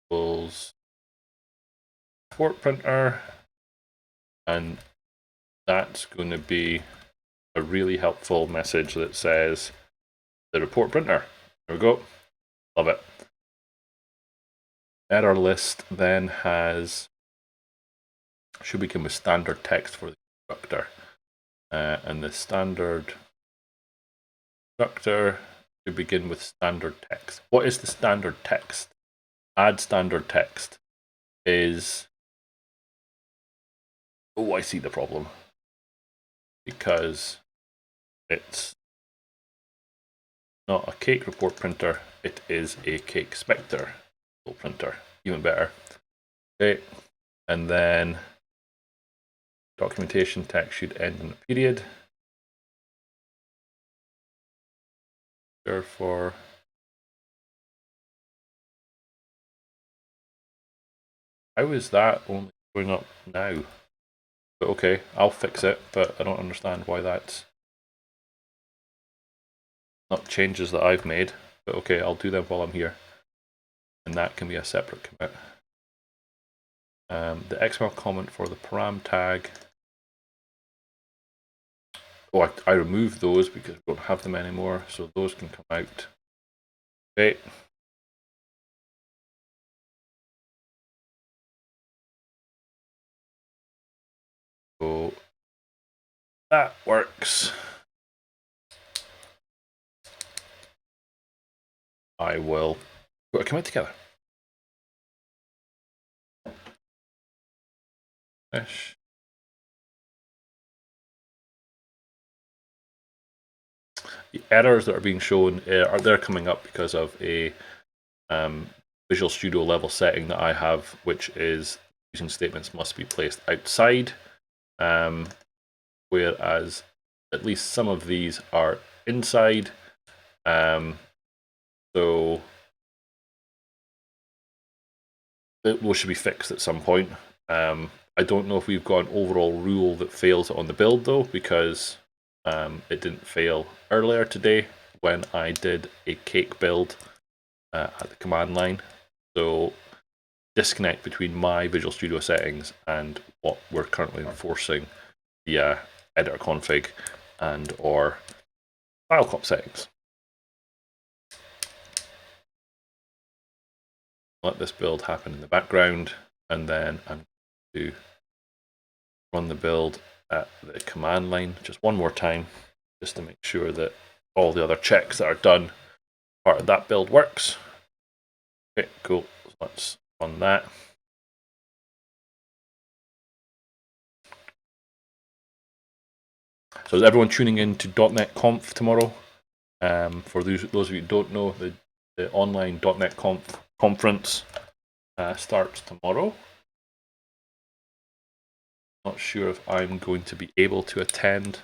equals report printer, and that's going to be a really helpful message that says the report printer. There we go. Love it. Error list then should begin with standard text for the constructor. And the standard constructor should begin with standard text. What is the standard text? Add standard text is... Oh, I see the problem. Because it's not a cake report printer, it is a cake Spectre printer. Even better. Okay, and then documentation text should end in a period. Therefore, how is that only showing up now? But okay, I'll fix it, but I don't understand why that's not changes that I've made. But okay, I'll do them while I'm here. And that can be a separate commit. The XML comment for the param tag. Oh, I removed those because we don't have them anymore, so those can come out. Okay. So that works. I will put a commit together. Finish. The errors that are being shown they're coming up because of a Visual Studio level setting that I have, which is using statements must be placed outside, whereas at least some of these are inside. So those should be fixed at some point. I don't know if we've got an overall rule that fails on the build though, because it didn't fail earlier today. when I did a cake build at the command line. So disconnect between my Visual Studio settings and what we're currently enforcing via editor config and or file comp settings. Let this build happen in the background, and then I'm going to run the build at the command line just one more time, just to make sure that all the other checks that are done, part of that build works. Okay, cool. So let's run that. So is everyone tuning in to .NET Conf tomorrow? For those of you who don't know, the online .NET Conf conference starts tomorrow. Not sure if I'm going to be able to attend.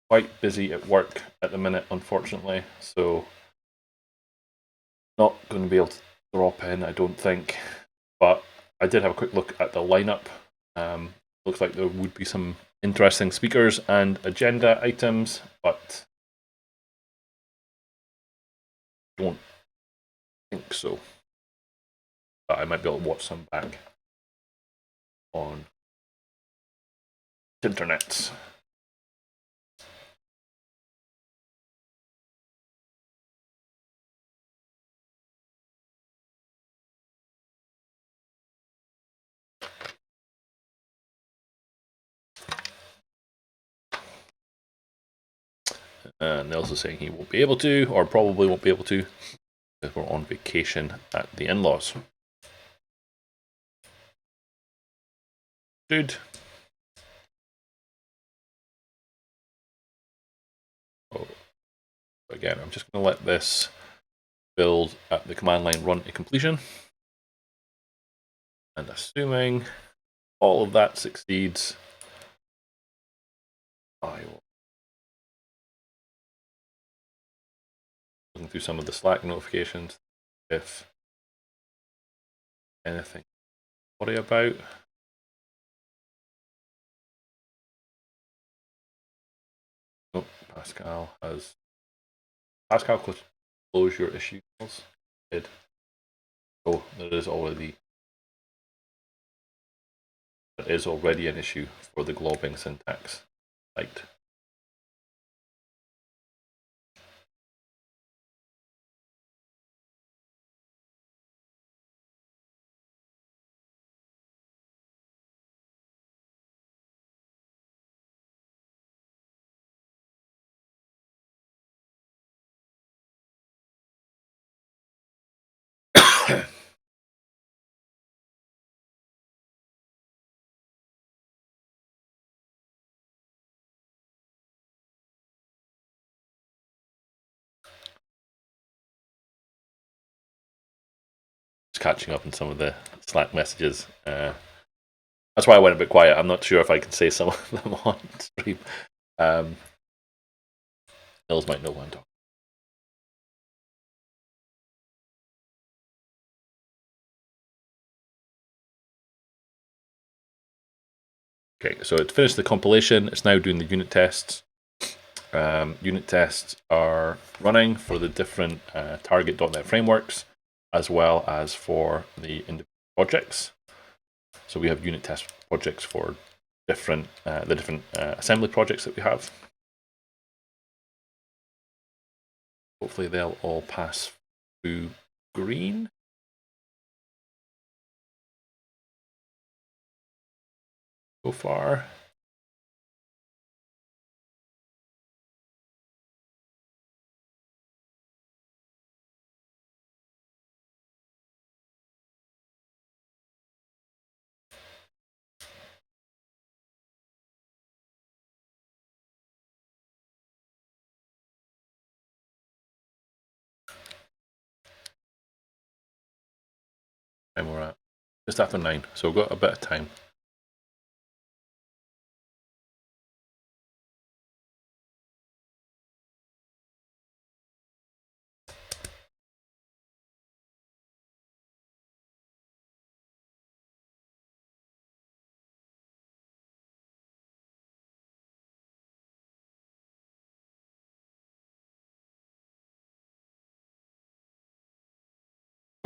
Quite busy at work at the minute, unfortunately, so not going to be able to drop in, I don't think. But I did have a quick look at the lineup. Looks like there would be some interesting speakers and agenda items, but don't think so. But I might be able to watch some back on the internet. Nils is saying he won't be able to, or probably won't be able to, because we're on vacation at the in-laws. Good. Oh, again, I'm just going to let this build at the command line run to completion. And assuming all of that succeeds, I will looking through some of the Slack notifications if anything to worry about. Oh, Pascal close your issues. Did. Oh, there is already an issue for the globbing syntax. Right. Just catching up on some of the Slack messages. That's why I went a bit quiet. I'm not sure if I can say some of them on stream. Nils might know what I'm talking. Okay, so it finished the compilation. It's now doing the unit tests. Unit tests are running for the different target.NET frameworks, as well as for the individual projects. So we have unit test projects for the different assembly projects that we have. Hopefully they'll all pass through green. So far. And we're at just after 9, so we've got a bit of time.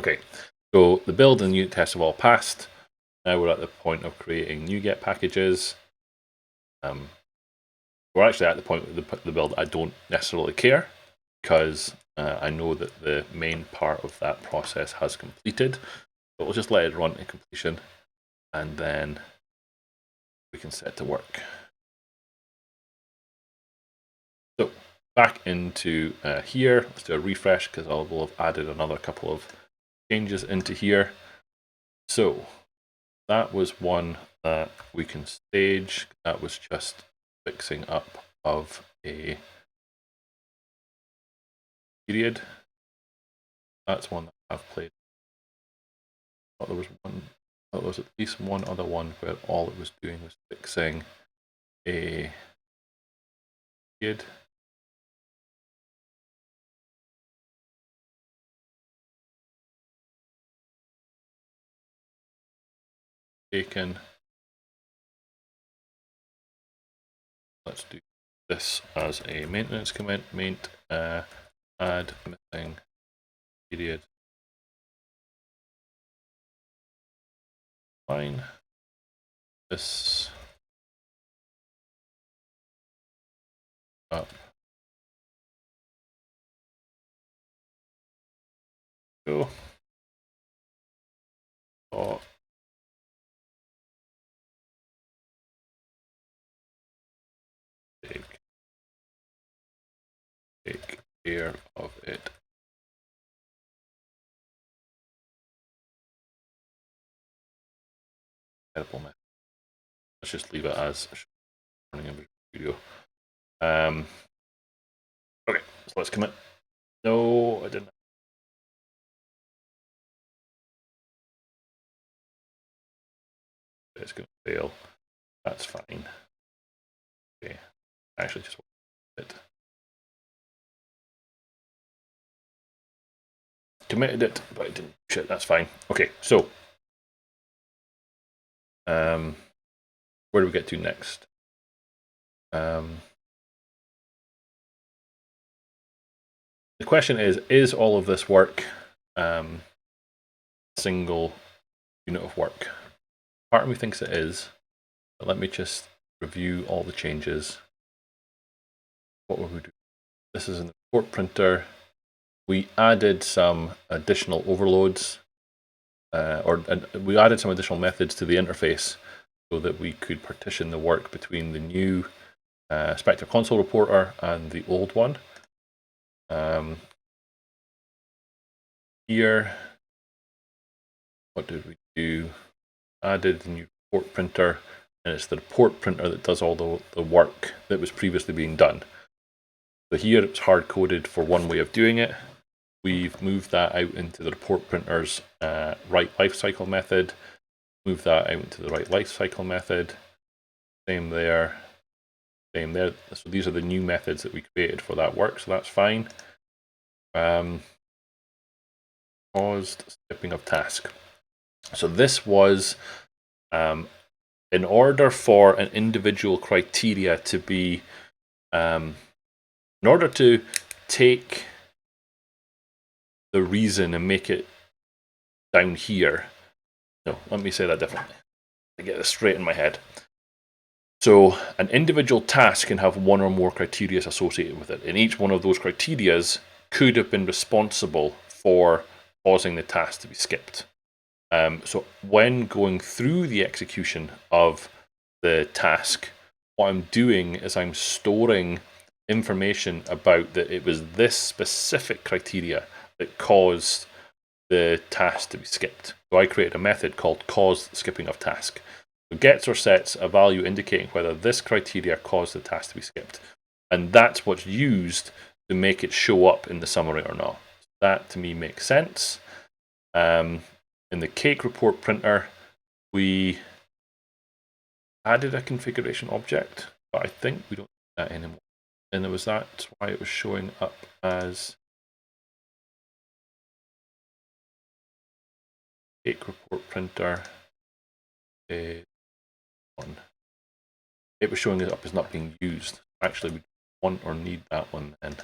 Okay, so the build and unit tests have all passed. Now we're at the point of creating NuGet packages. We're actually at the point with the build I don't necessarily care, because I know that the main part of that process has completed. But we'll just let it run to completion, and then we can set to work. So back into here, let's do a refresh, because I will have added another couple of changes into here. So that was one that we can stage. That was just fixing up of a period. That's one that I've played. I thought there was one. I thought there was at least one other one where all it was doing was fixing a period. Taken. Let's do this as a maintenance command. Maint add missing period. Fine. This up. Go. Oh. Take care of it. Terrible method. Let's just leave it as running a video. Okay, so let's commit. No, I didn't. It's going to fail. That's fine. Okay, actually just it. Committed it, but I didn't push it. That's fine. Okay, so where do we get to next? The question is all of this work single unit of work? Part of me thinks it is, but let me just review all the changes. What will we do? This is in the report printer. We added some additional overloads, we added some additional methods to the interface so that we could partition the work between the new Spectre.Console reporter and the old one. Here, what did we do? Added the new report printer, and it's the report printer that does all the work that was previously being done. So here it's hard coded for one way of doing it. We've moved that out into the report printer's write lifecycle method. Move that out into the write lifecycle method. Same there. Same there. So these are the new methods that we created for that work. So that's fine. Paused skipping of task. So this was in order for an individual criteria to be, in order to take the reason and make it down here. No, let me say that differently to get this straight in my head. So an individual task can have one or more criteria associated with it, and each one of those criteria could have been responsible for causing the task to be skipped. So when going through the execution of the task, what I'm doing is I'm storing information about that it was this specific criteria that caused the task to be skipped. So I created a method called cause skipping of task. So gets or sets a value indicating whether this criteria caused the task to be skipped. And that's what's used to make it show up in the summary or not. That to me makes sense. In the cake report printer, we added a configuration object, but I think we don't do that anymore. And it was that's why it was showing up as cake report printer. One. It was showing it up as not being used. Actually, we want or need that one then.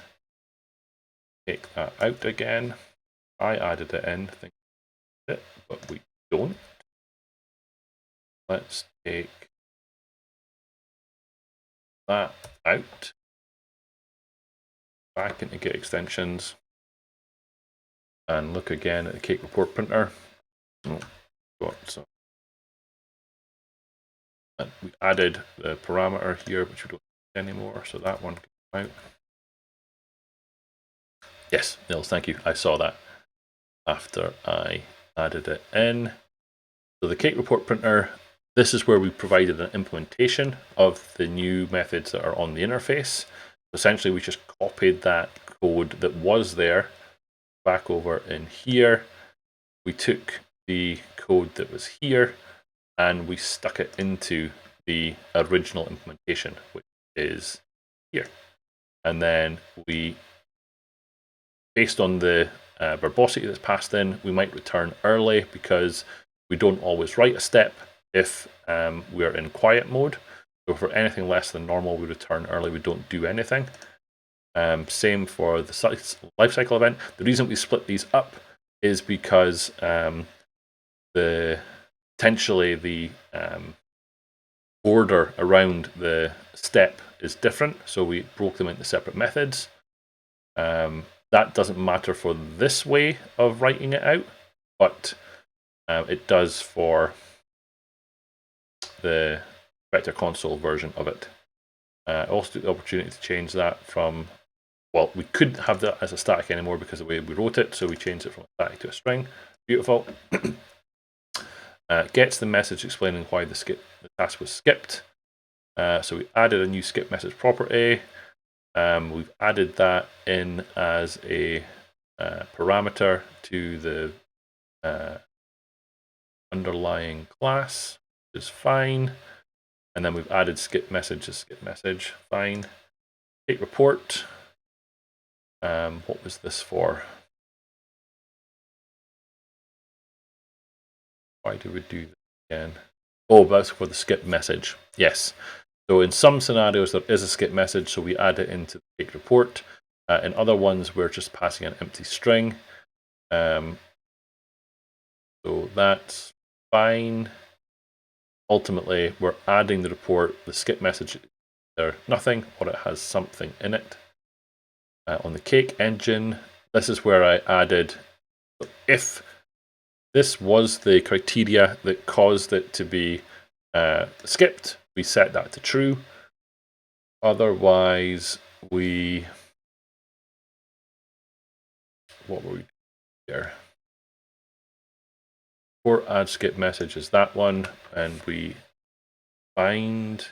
Take that out again. I added it in. I think it, but we don't. Let's take that out, back into Git extensions, and look again at the cake report printer. Oh, got some. And we added the parameter here, which we don't need anymore, so that one can come out. Yes, Nils, thank you. I saw that after I added it in. So the cake report printer, this is where we provided an implementation of the new methods that are on the interface. Essentially, we just copied that code that was there back over in here. We took the code that was here and we stuck it into the original implementation, which is here. And then we, based on the verbosity that's passed in, we might return early because we don't always write a step if we're in quiet mode. So for anything less than normal, we return early, we don't do anything. Same for the lifecycle event. The reason we split these up is because potentially the order around the step is different, so we broke them into separate methods. That doesn't matter for this way of writing it out, but it does for the Spectre.Console version of it. I also took the opportunity to change that from, well, we couldn't have that as a static anymore because of the way we wrote it, so we changed it from a static to a string. Beautiful. Gets the message explaining why the task was skipped. So we added a new skip message property. We've added that in as a parameter to the underlying class, which is fine. And then we've added skip message as skip message, fine. Take report. What was this for? Why do we do this again? Oh, that's for the skip message. Yes. So in some scenarios, there is a skip message, so we add it into the take report. In other ones, we're just passing an empty string. So that's fine. Ultimately, we're adding the report, the skip message, there nothing, or it has something in it. On the cake engine, this is where I added, if this was the criteria that caused it to be skipped, we set that to true. Otherwise, what were we doing here? For add skip message is that one, and we find,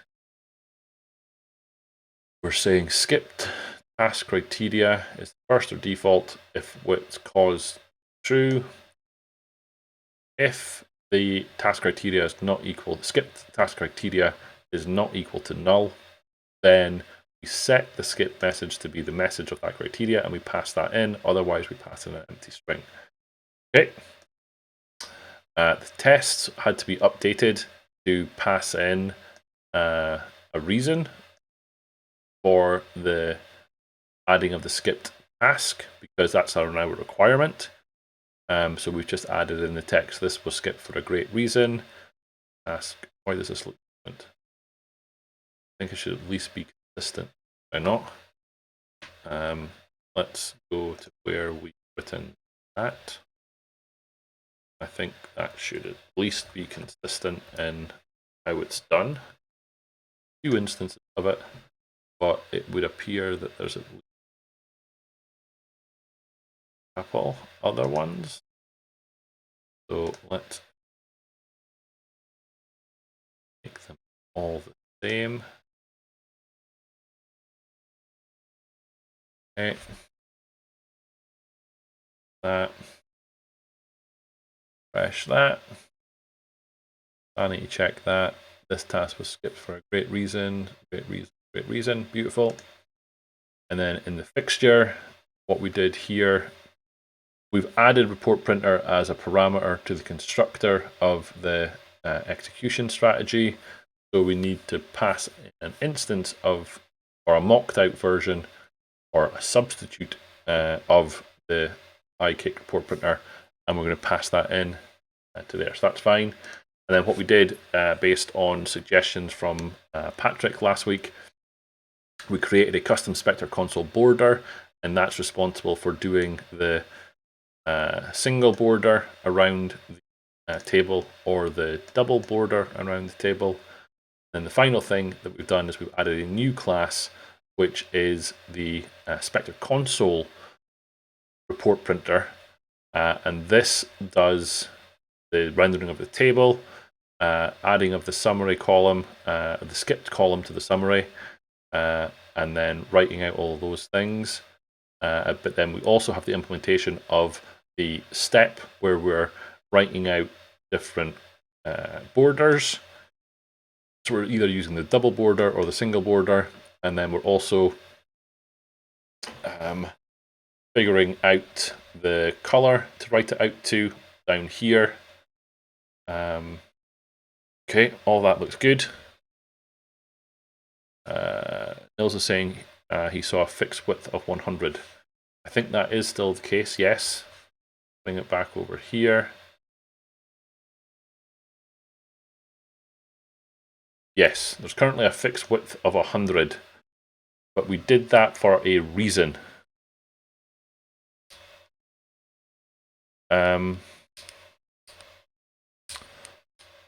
we're saying skipped task criteria is first or default if what's caused true. If the task criteria is not equal, skipped task criteria is not equal to null, then we set the skip message to be the message of that criteria and we pass that in, otherwise we pass in an empty string. Okay. The tests had to be updated to pass in a reason for the adding of the skipped task, because that's now a requirement. So we've just added in the text, this was skipped for a great reason. Ask, why does this look different? I think it should at least be consistent. Why not? Let's go to where we've written that. I think that should at least be consistent in how it's done. A few instances of it, but it would appear that there's at least a couple other ones. So let's make them all the same. Okay. That. Refresh that. Sanity check that. This task was skipped for a great reason. Great reason. Great reason. Beautiful. And then in the fixture, what we did here, we've added report printer as a parameter to the constructor of the execution strategy. So we need to pass an instance of, or a mocked out version, or a substitute of the iCake report printer and we're going to pass that in to there. So that's fine. And then what we did, based on suggestions from Patrick last week, we created a custom Spectre.Console border, and that's responsible for doing the single border around the table or the double border around the table. And the final thing that we've done is we've added a new class, which is the Spectre.Console report printer, and this does the rendering of the table, adding of the summary column, the skipped column to the summary, and then writing out all of those things. But then we also have the implementation of the step where we're writing out different borders. So we're either using the double border or the single border, and then we're also figuring out the color to write it out to down here. Okay, all that looks good. Nils is saying he saw a fixed width of 100. I think that is still the case, yes. Bring it back over here. Yes, there's currently a fixed width of 100, but we did that for a reason.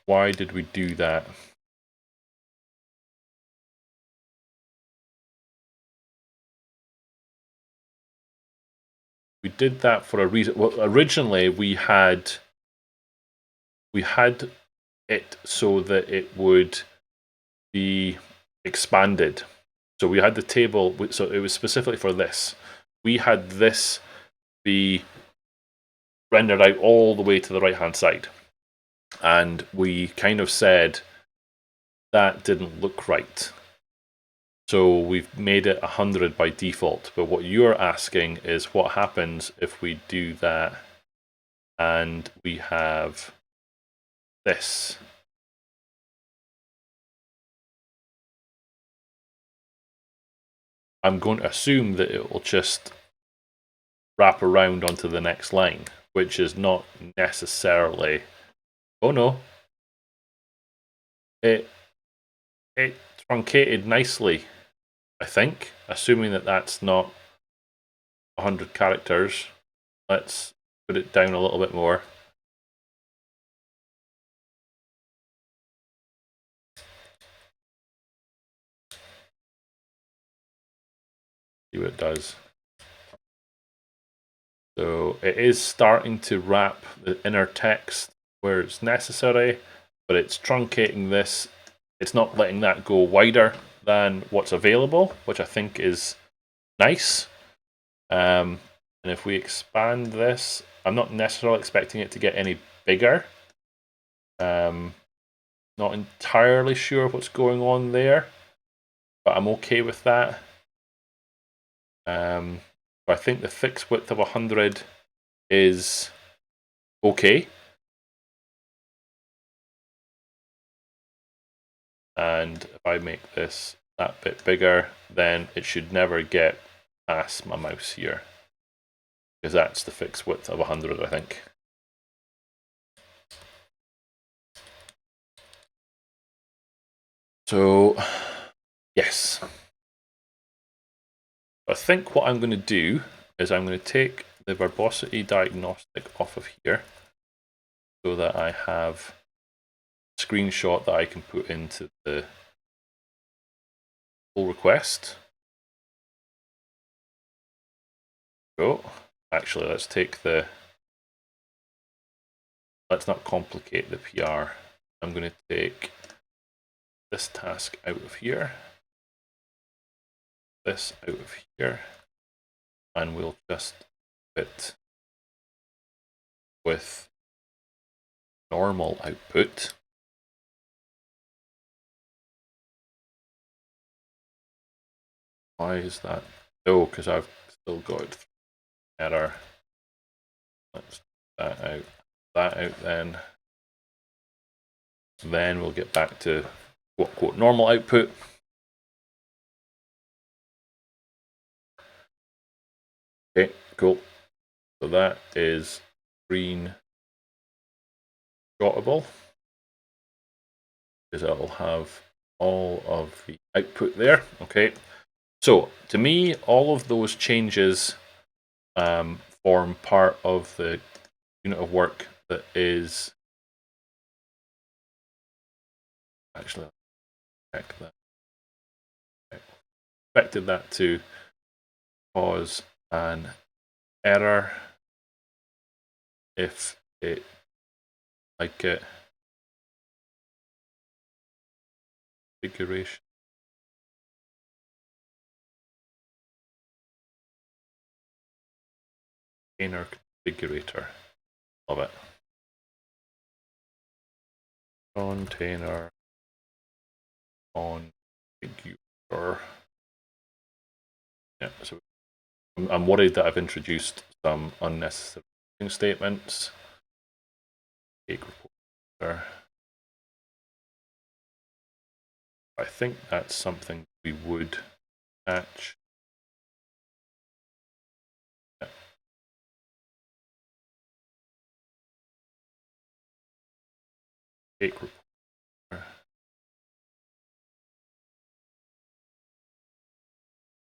Why did we do that? We did that for a reason. Well, originally we had it so that it would be expanded. So we had the table, so it was specifically for this. We had this be rendered out all the way to the right hand side. And we kind of said that didn't look right. So we've made it 100 by default. But what you're asking is what happens if we do that and we have this. I'm going to assume that it will just wrap around onto the next line, which is not necessarily. Oh no. It truncated nicely, I think, assuming that that's not 100 characters. Let's put it down a little bit more. See what it does. So it is starting to wrap the inner text where it's necessary, but it's truncating this. It's not letting that go wider than what's available, which I think is nice. And if we expand this, I'm not necessarily expecting it to get any bigger. Not entirely sure what's going on there, but I'm okay with that. I think the fixed width of 100 is okay. And if I make this that bit bigger, then it should never get past my mouse here, because that's the fixed width of 100, I think. So, yes. I think what I'm going to do is I'm going to take the verbosity diagnostic off of here so that I have a screenshot that I can put into the pull request. So, actually, let's not complicate the PR. I'm going to take this task out of here, this out of here, and we'll just fit with normal output. Why is that? Oh, because I've still got error. Let's that out then. Then we'll get back to quote normal output. Okay, cool. So that is screen shottable, because it'll have all of the output there. Okay, so to me, all of those changes form part of the unit of work that is actually check that. Expected that to cause an error if it configuration container configurator. Love it. Container configurator. Yeah, so I'm worried that I've introduced some unnecessary statements. Take reporter. I think that's something we would catch. Yeah. Take reporter.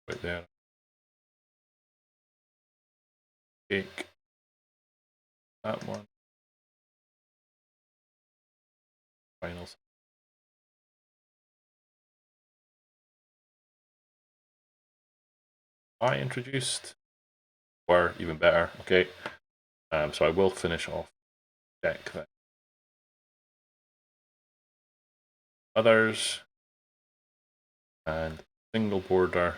Right there. Take that one. Finals. I introduced, or even better. Okay, so I will finish off. Check that. Others and single border.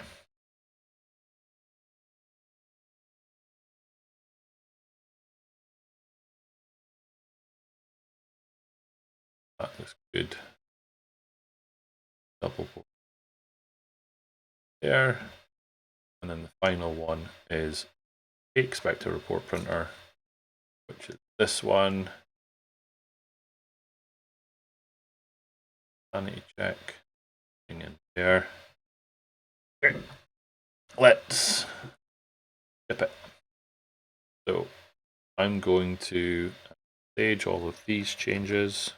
That looks good. Double border there, and then the final one is take Spectre report printer, which is this one. Sanity check. In there. Okay. Let's ship it. So I'm going to stage all of these changes.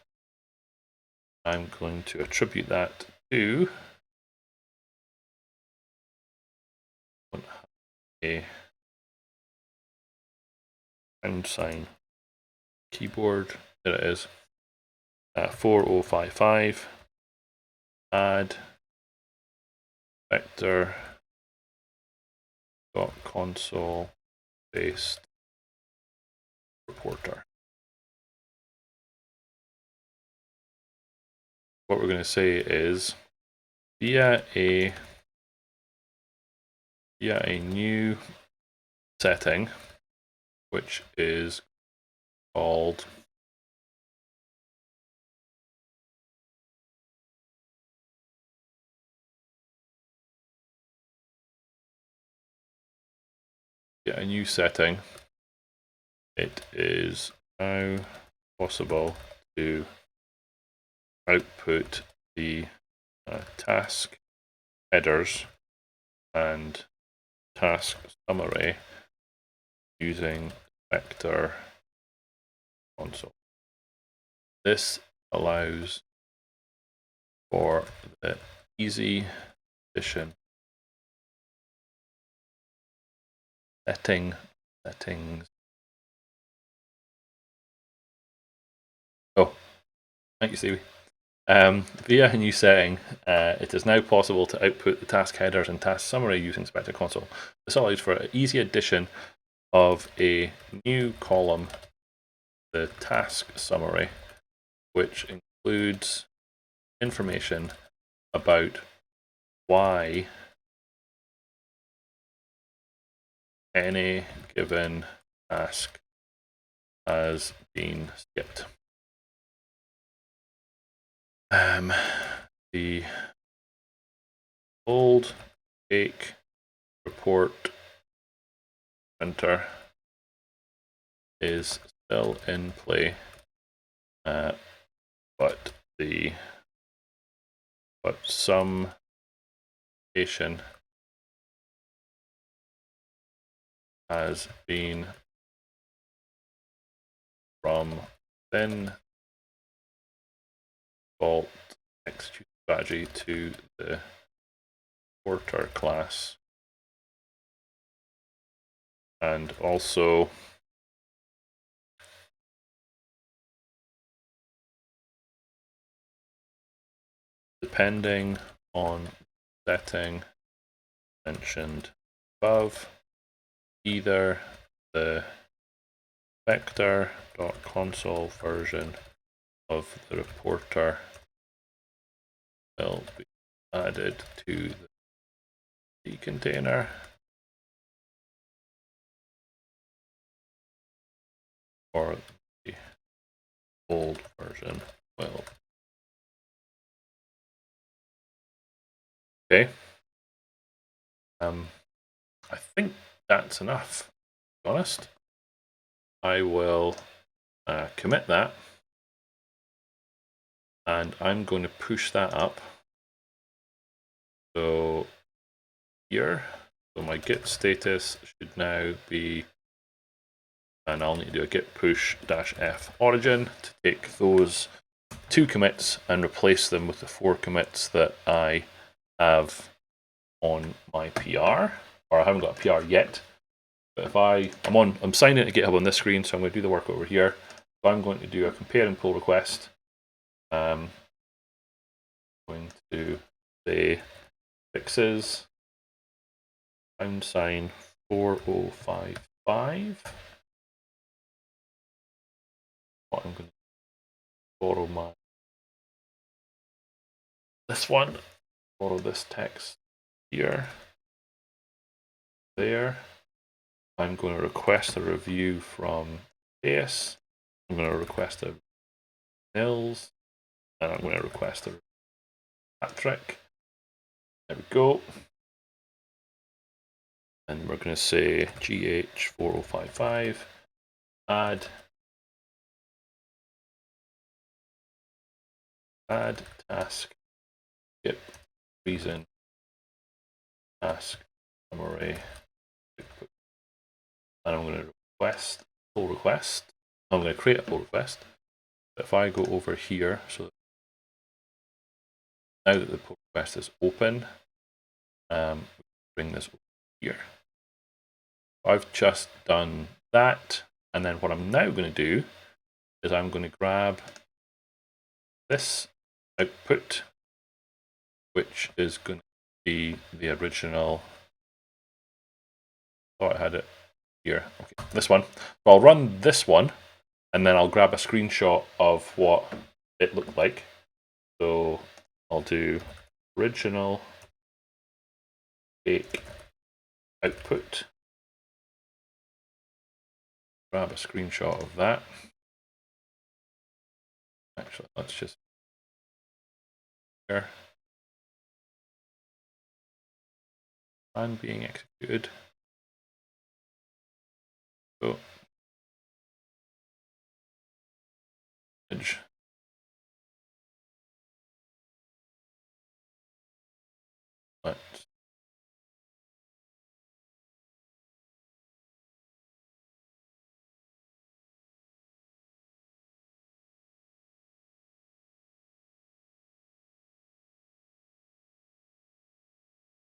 I'm going to attribute that to a pound sign keyboard. There it is. 4055. Add Spectre.Console based reporter. What we're going to say is via a new setting, which is called a new setting. It is now possible to output the task headers and task summary using Spectre.Console. This allows for the easy addition settings. Oh, thank you, Stevie. Via a new setting, it is now possible to output the task headers and task summary using Spectre.Console. This allows for an easy addition of a new column, the task summary, which includes information about why any given task has been skipped. The old take report printer is still in play, but some station has been from then default execute strategy to the porter class, and also depending on setting mentioned above, either the Spectre.Console version of the reporter will be added to the container, or the old version will. Okay. I think that's enough, to be honest. I will commit that, and I'm going to push that up. So here, so my git status should now be, and I'll need to do a git push -f origin to take those 2 commits and replace them with the 4 commits that I have on my PR, or I haven't got a PR yet. But if I'm signing into GitHub on this screen, so I'm going to do the work over here. So I'm going to do a compare and pull request. I'm going to say fixes # 4055. What I'm going to borrow this one, borrow this text here, there. I'm going to request a review from base. I'm going to request a Nils, and I'm going to request a Patrick. There we go. And we're going to say GH4055 add task skip reason task summary, and I'm going to request pull request. I'm going to create a pull request. But if I go over here, so now that the pull request is open, bring this over here. I've just done that, and then what I'm now going to do is I'm going to grab this output, which is going to be the original. I had it here. Okay, this one. So I'll run this one, and then I'll grab a screenshot of what it looked like. So I'll do original take output. Grab a screenshot of that. Actually, let's just here. And being executed. So let's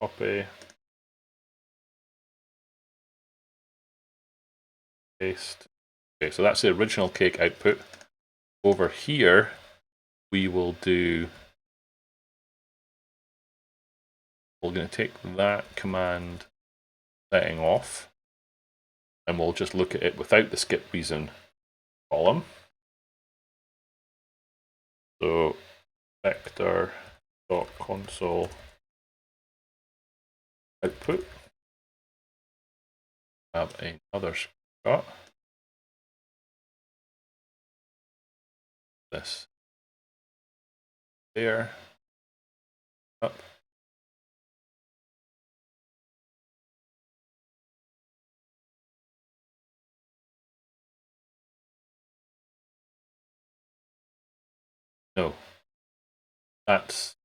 copy, paste. Okay, so that's the original cake output. Over here, we will do, we're going to take that command setting off, and we'll just look at it without the skip reason column. So Spectre.Console output. Have another screenshot. This there. Up. No, that's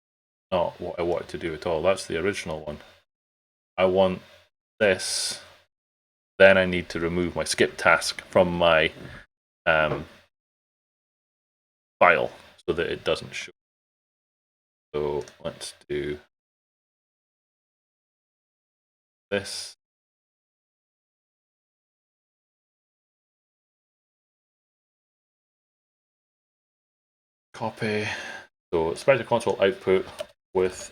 not what I wanted to do at all. That's the original one. I want this. Then I need to remove my skip task from my file so that it doesn't show. So let's do this. Copy. So Spectre.Console output with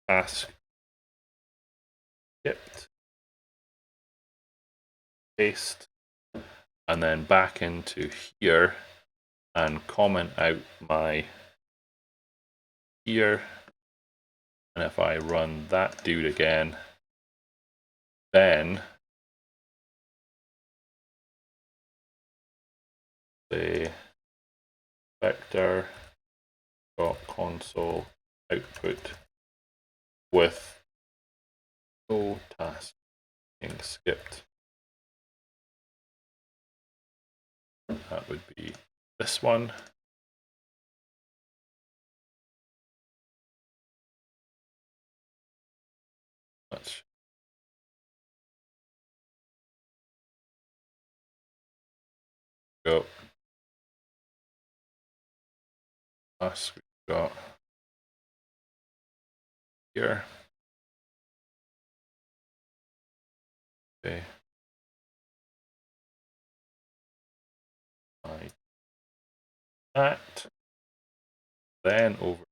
task skipped, paste, and then back into here and comment out my here. And if I run that dude again, then the Spectre.Console output with no task being skipped. That would be this one. Let's go. Task we've got here. Okay. Like that. Then over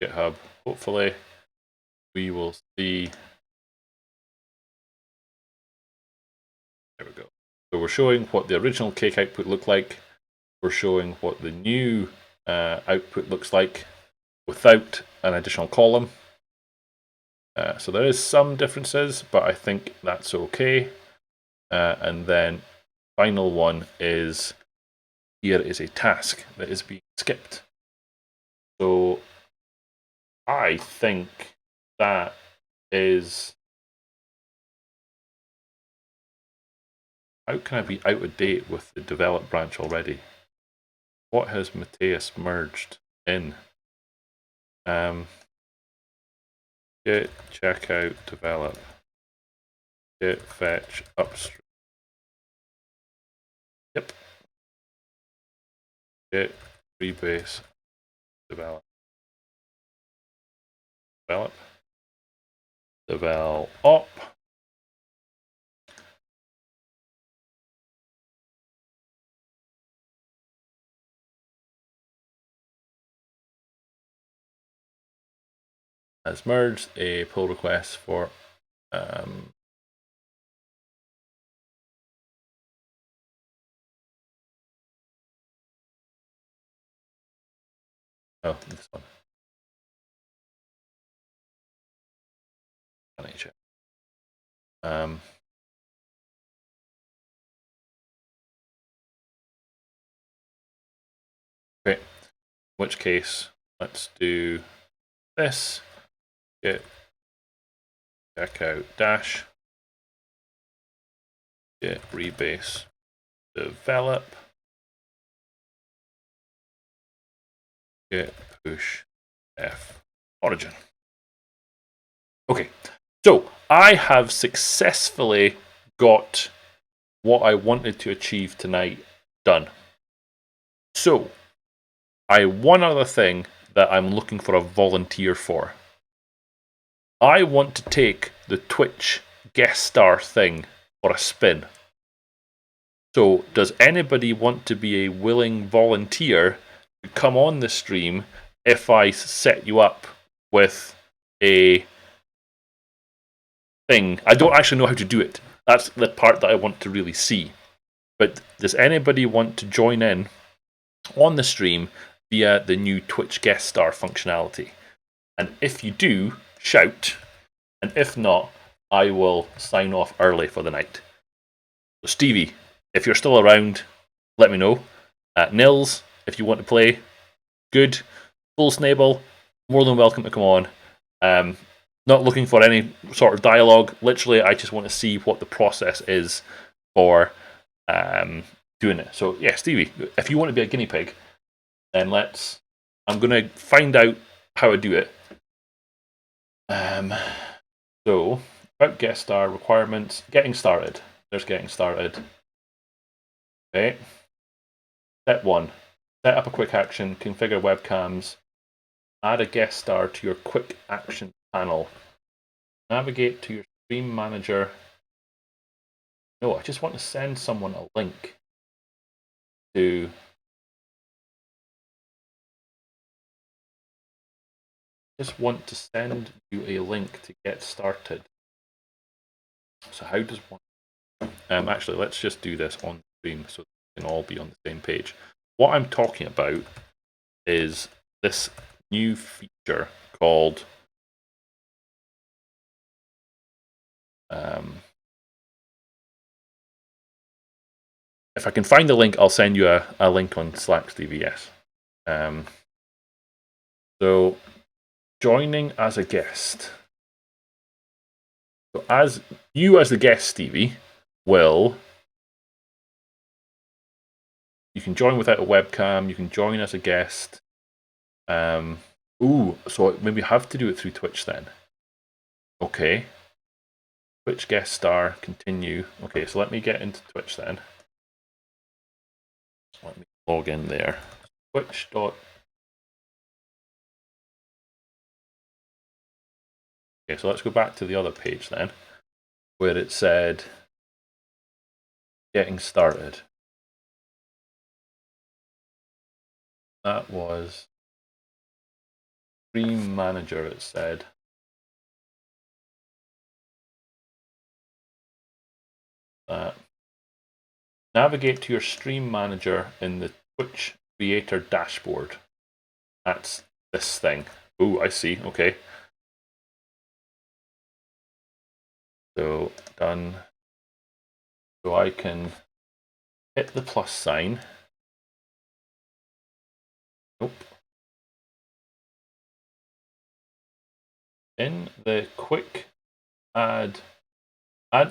to GitHub. Hopefully we will see. There we go. So we're showing what the original cake output looked like. We're showing what the new output looks like without an additional column. So there is some differences, but I think that's okay. And then final one is here is a task that is being skipped. So I think that is. How can I be out of date with the develop branch already? What has Matthias merged in? Git checkout develop. Git fetch upstream. Yep. Git rebase develop. Develop op. Has merged a pull request for oh, this one. Check. Okay. In which case, let's do this. Git checkout dash. Git rebase develop. Git push f origin. Okay, so I have successfully got what I wanted to achieve tonight done. So, one other thing that I'm looking for a volunteer for. I want to take the Twitch guest star thing for a spin. So, does anybody want to be a willing volunteer to come on the stream if I set you up with a thing? I don't actually know how to do it. That's the part that I want to really see. But does anybody want to join in on the stream via the new Twitch guest star functionality? And if you do, shout. And if not, I will sign off early for the night. So Stevie, if you're still around, let me know. Nils, if you want to play, good. Full Snable, more than welcome to come on. Not looking for any sort of dialogue. Literally, I just want to see what the process is for doing it. So yeah, Stevie, if you want to be a guinea pig, then I'm going to find out how I do it. So about guest star requirements, getting started. There's getting started. Okay. Step 1. Set up a quick action, configure webcams, add a guest star to your quick action panel. Navigate to your stream manager. No, I just want to send someone a link to just want to send you a link to get started. So how does one actually let's just do this on stream so we can all be on the same page. What I'm talking about is this new feature called if I can find the link, I'll send you a link on Slack, Stevie, yes. So joining as a guest. So as you as the guest, Stevie, you can join without a webcam, you can join as a guest. So maybe have to do it through Twitch then. Okay. Twitch guest star, continue. Okay, so let me get into Twitch then. Let me log in there. Twitch. Okay, so let's go back to the other page then, where it said getting started. That was Stream Manager, it said. Navigate to your Stream Manager in the Twitch Creator dashboard. That's this thing. Oh, I see. Okay. So done. So I can hit the plus sign. Nope. In the quick add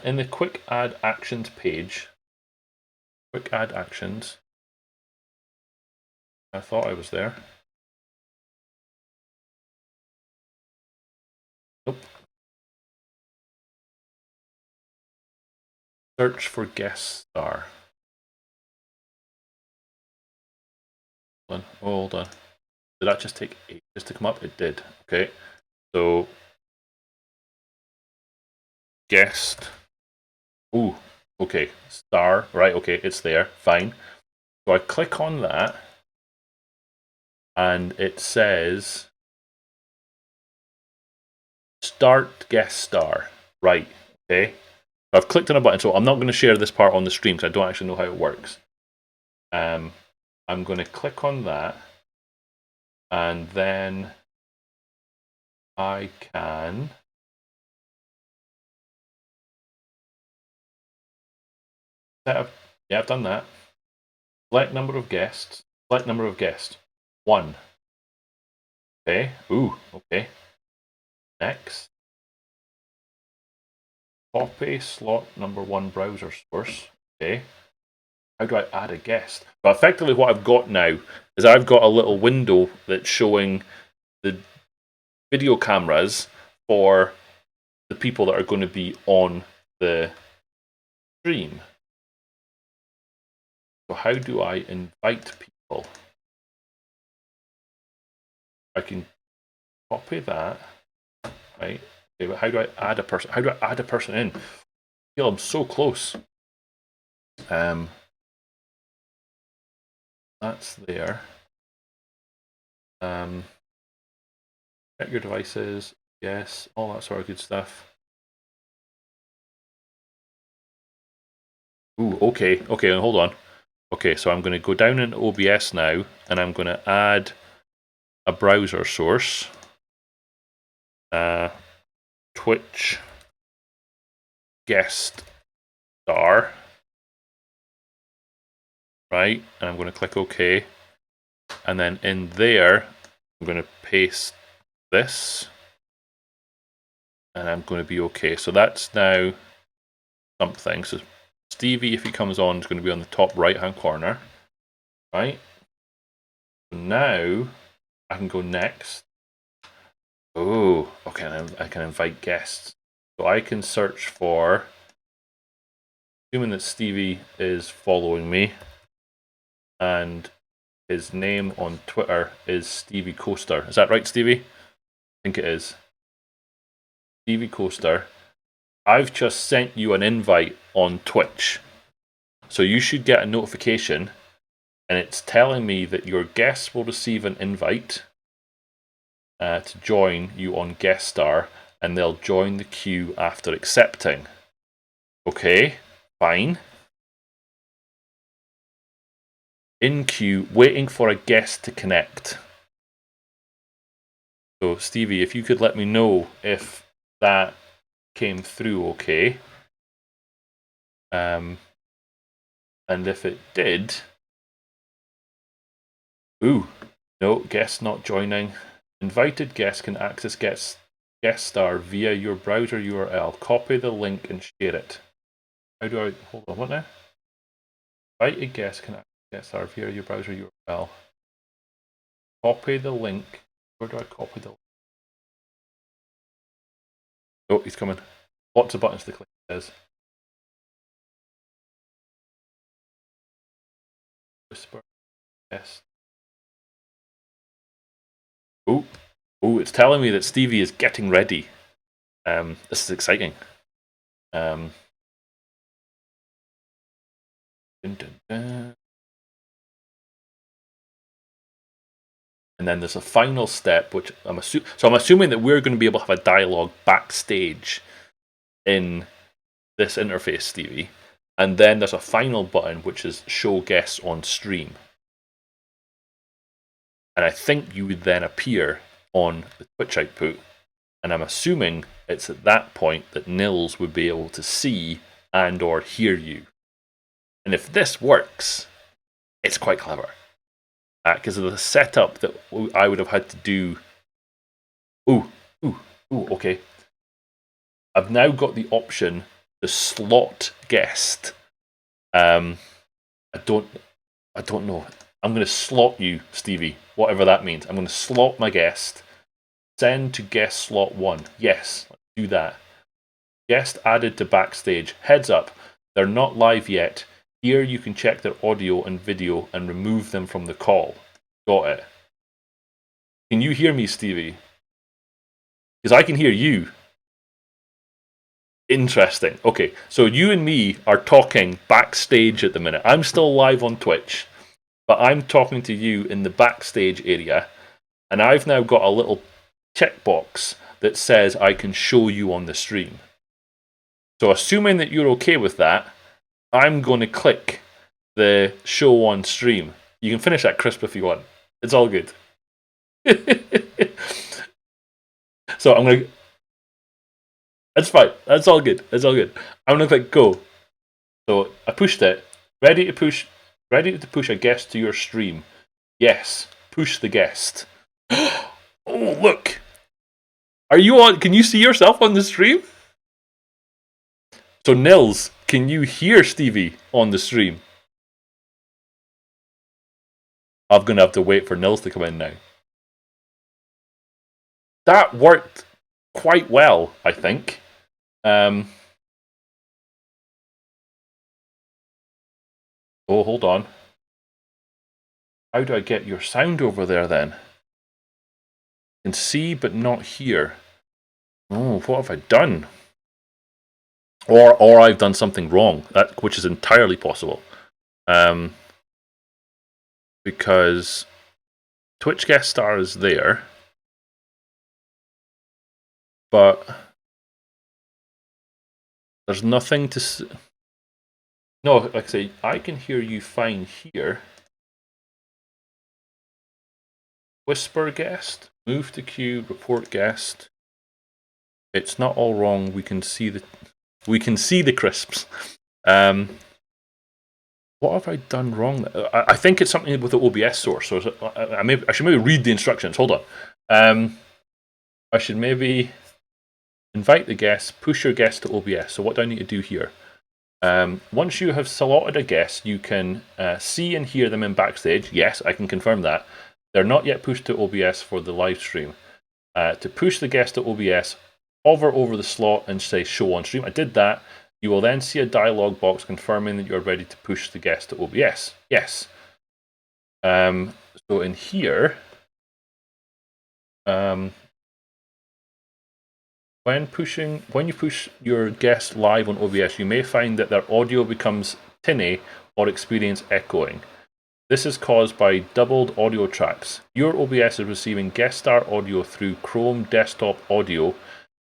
in the quick add actions page. Quick add actions. I thought I was there. Nope. Search for guest star. Hold on. Did that just take ages to come up? It did. Okay. So guest. Ooh. Okay. Star. Right. Okay. It's there. Fine. So I click on that, and it says start guest star. Right. Okay. I've clicked on a button, so I'm not going to share this part on the stream because I don't actually know how it works. I'm going to click on that, and then I can set up. Yeah, I've done that. Select number of guests. Select number of guests. 1. Okay. Ooh. Okay. Next. Copy slot number 1 browser source. Okay. How do I add a guest? Well, effectively what I've got now is I've got a little window that's showing the video cameras for the people that are going to be on the stream. So how do I invite people? I can copy that, right? Okay, but how do I add a person? How do I add a person in? I feel I'm so close. That's there. Check your devices. Yes, all that sort of good stuff. Ooh, okay, hold on. Okay, so I'm going to go down into OBS now, and I'm going to add a browser source. Twitch guest star. Right, and I'm going to click OK. And then in there, I'm going to paste this. And I'm going to be OK. So that's now something. So Stevie, if he comes on, is going to be on the top right-hand corner. Right? So now I can go next. Oh, okay, I can invite guests. So I can search for, assuming that Stevie is following me, and his name on Twitter is Stevie Coaster. Is that right, Stevie? I think it is. Stevie Coaster. I've just sent you an invite on Twitch. So you should get a notification, and it's telling me that your guests will receive an invite to join you on Guest Star, and they'll join the queue after accepting. Okay, fine. In queue, waiting for a guest to connect. So, Stevie, if you could let me know if that came through okay. And if it did... Ooh, no, guest not joining. Invited guests can access Guest Star via your browser URL. Copy the link and share it. How do I... Hold on, what now? Invited guests can access Guest Star via your browser URL. Copy the link. Where do I copy the link? Oh, he's coming. Lots of buttons to click, it says. Whisper. Yes. Oh, it's telling me that Stevie is getting ready. This is exciting. Dun, dun, dun. And then there's a final step, which I'm assuming that we're going to be able to have a dialogue backstage in this interface, Stevie. And then there's a final button, which is show guests on stream. And I think you would then appear on the Twitch output. And I'm assuming it's at that point that Nils would be able to see and or hear you. And if this works, it's quite clever. Because of the setup that I would have had to do. Ooh, okay. I've now got the option to slot guest. I don't know. I'm going to slot you, Stevie, whatever that means. I'm going to slot my guest. Send to guest slot 1. Yes, let's do that. Guest added to backstage. Heads up, they're not live yet. Here you can check their audio and video and remove them from the call. Got it. Can you hear me, Stevie? Because I can hear you. Interesting. Okay, so you and me are talking backstage at the minute. I'm still live on Twitch, but I'm talking to you in the backstage area, and I've now got a little checkbox that says I can show you on the stream. So assuming that you're okay with that, I'm going to click the show on stream. You can finish that crisp if you want. It's all good. So I'm going to... That's fine. That's all good. It's all good. I'm going to click go. So I pushed it. Ready to push a guest to your stream. Yes. Push the guest. Oh, look. Are you on? Can you see yourself on the stream? So Nils, can you hear Stevie on the stream? I'm going to have to wait for Nils to come in now. That worked quite well, I think. Oh, hold on. How do I get your sound over there then? I can see but not hear. Oh, what have I done? Or I've done something wrong, which is entirely possible. Because Twitch Guest Star is there, but there's nothing to... No, like I say, I can hear you fine here. Whisper guest, move to queue, report guest. It's not all wrong. We can see the crisps. What have I done wrong? I think it's something with the OBS source. So I should maybe read the instructions. Hold on. I should maybe invite the guest, push your guest to OBS. So what do I need to do here? Once you have selected a guest, you can see and hear them in backstage. Yes, I can confirm that. They're not yet pushed to OBS for the live stream. To push the guest to OBS, hover over the slot and say show on stream. I did that. You will then see a dialog box confirming that you're ready to push the guest to OBS. Yes. So in here, when you push your guest live on OBS, you may find that their audio becomes tinny or experience echoing. This is caused by doubled audio tracks. Your OBS is receiving guest star audio through Chrome Desktop Audio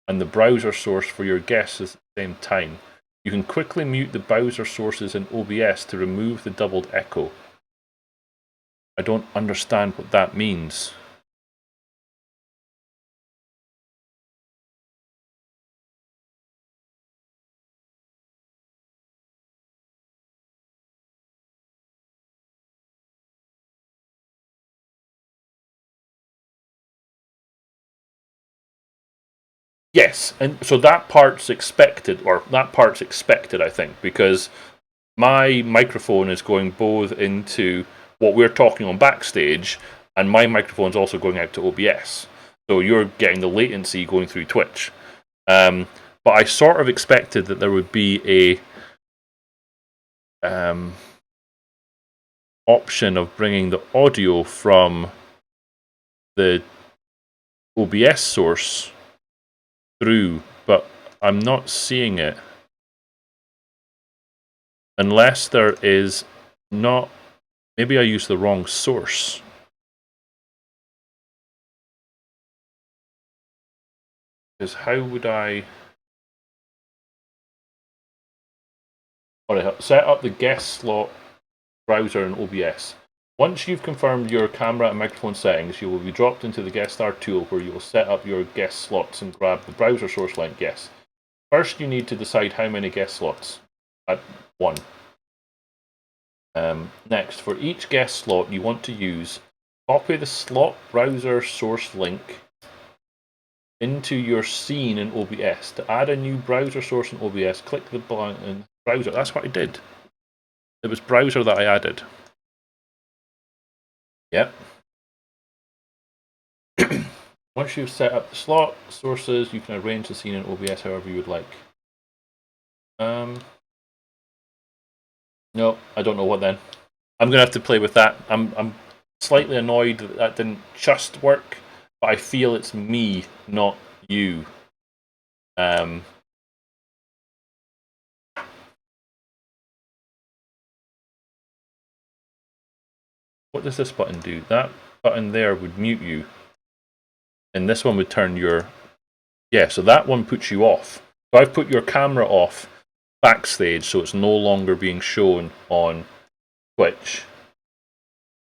and the browser source for your guests at the same time. You can quickly mute the browser sources in OBS to remove the doubled echo. I don't understand what that means. Yes, and so that part's expected, I think, because my microphone is going both into what we're talking on backstage, and my microphone's also going out to OBS. So you're getting the latency going through Twitch. But I sort of expected that there would be a option of bringing the audio from the OBS source through, but I'm not seeing it. Unless there is not... Maybe I used the wrong source. Because how would I... Alright, set up the guest slot browser in OBS. Once you've confirmed your camera and microphone settings, you will be dropped into the guest star tool where you will set up your guest slots and grab the browser source link. Yes. First, you need to decide how many guest slots. At 1. Next, for each guest slot you want to use, copy the slot browser source link into your scene in OBS. To add a new browser source in OBS, click the button in browser. That's what I did. It was browser that I added. Yep. Once you've set up the slot sources, you can arrange the scene in OBS however you would like. No, I don't know what then. I'm going to have to play with that. I'm slightly annoyed that that didn't just work, but I feel it's me, not you. What does this button do? That button there would mute you. And this one would turn your... Yeah, so that one puts you off. So I've put your camera off backstage, so it's no longer being shown on Twitch.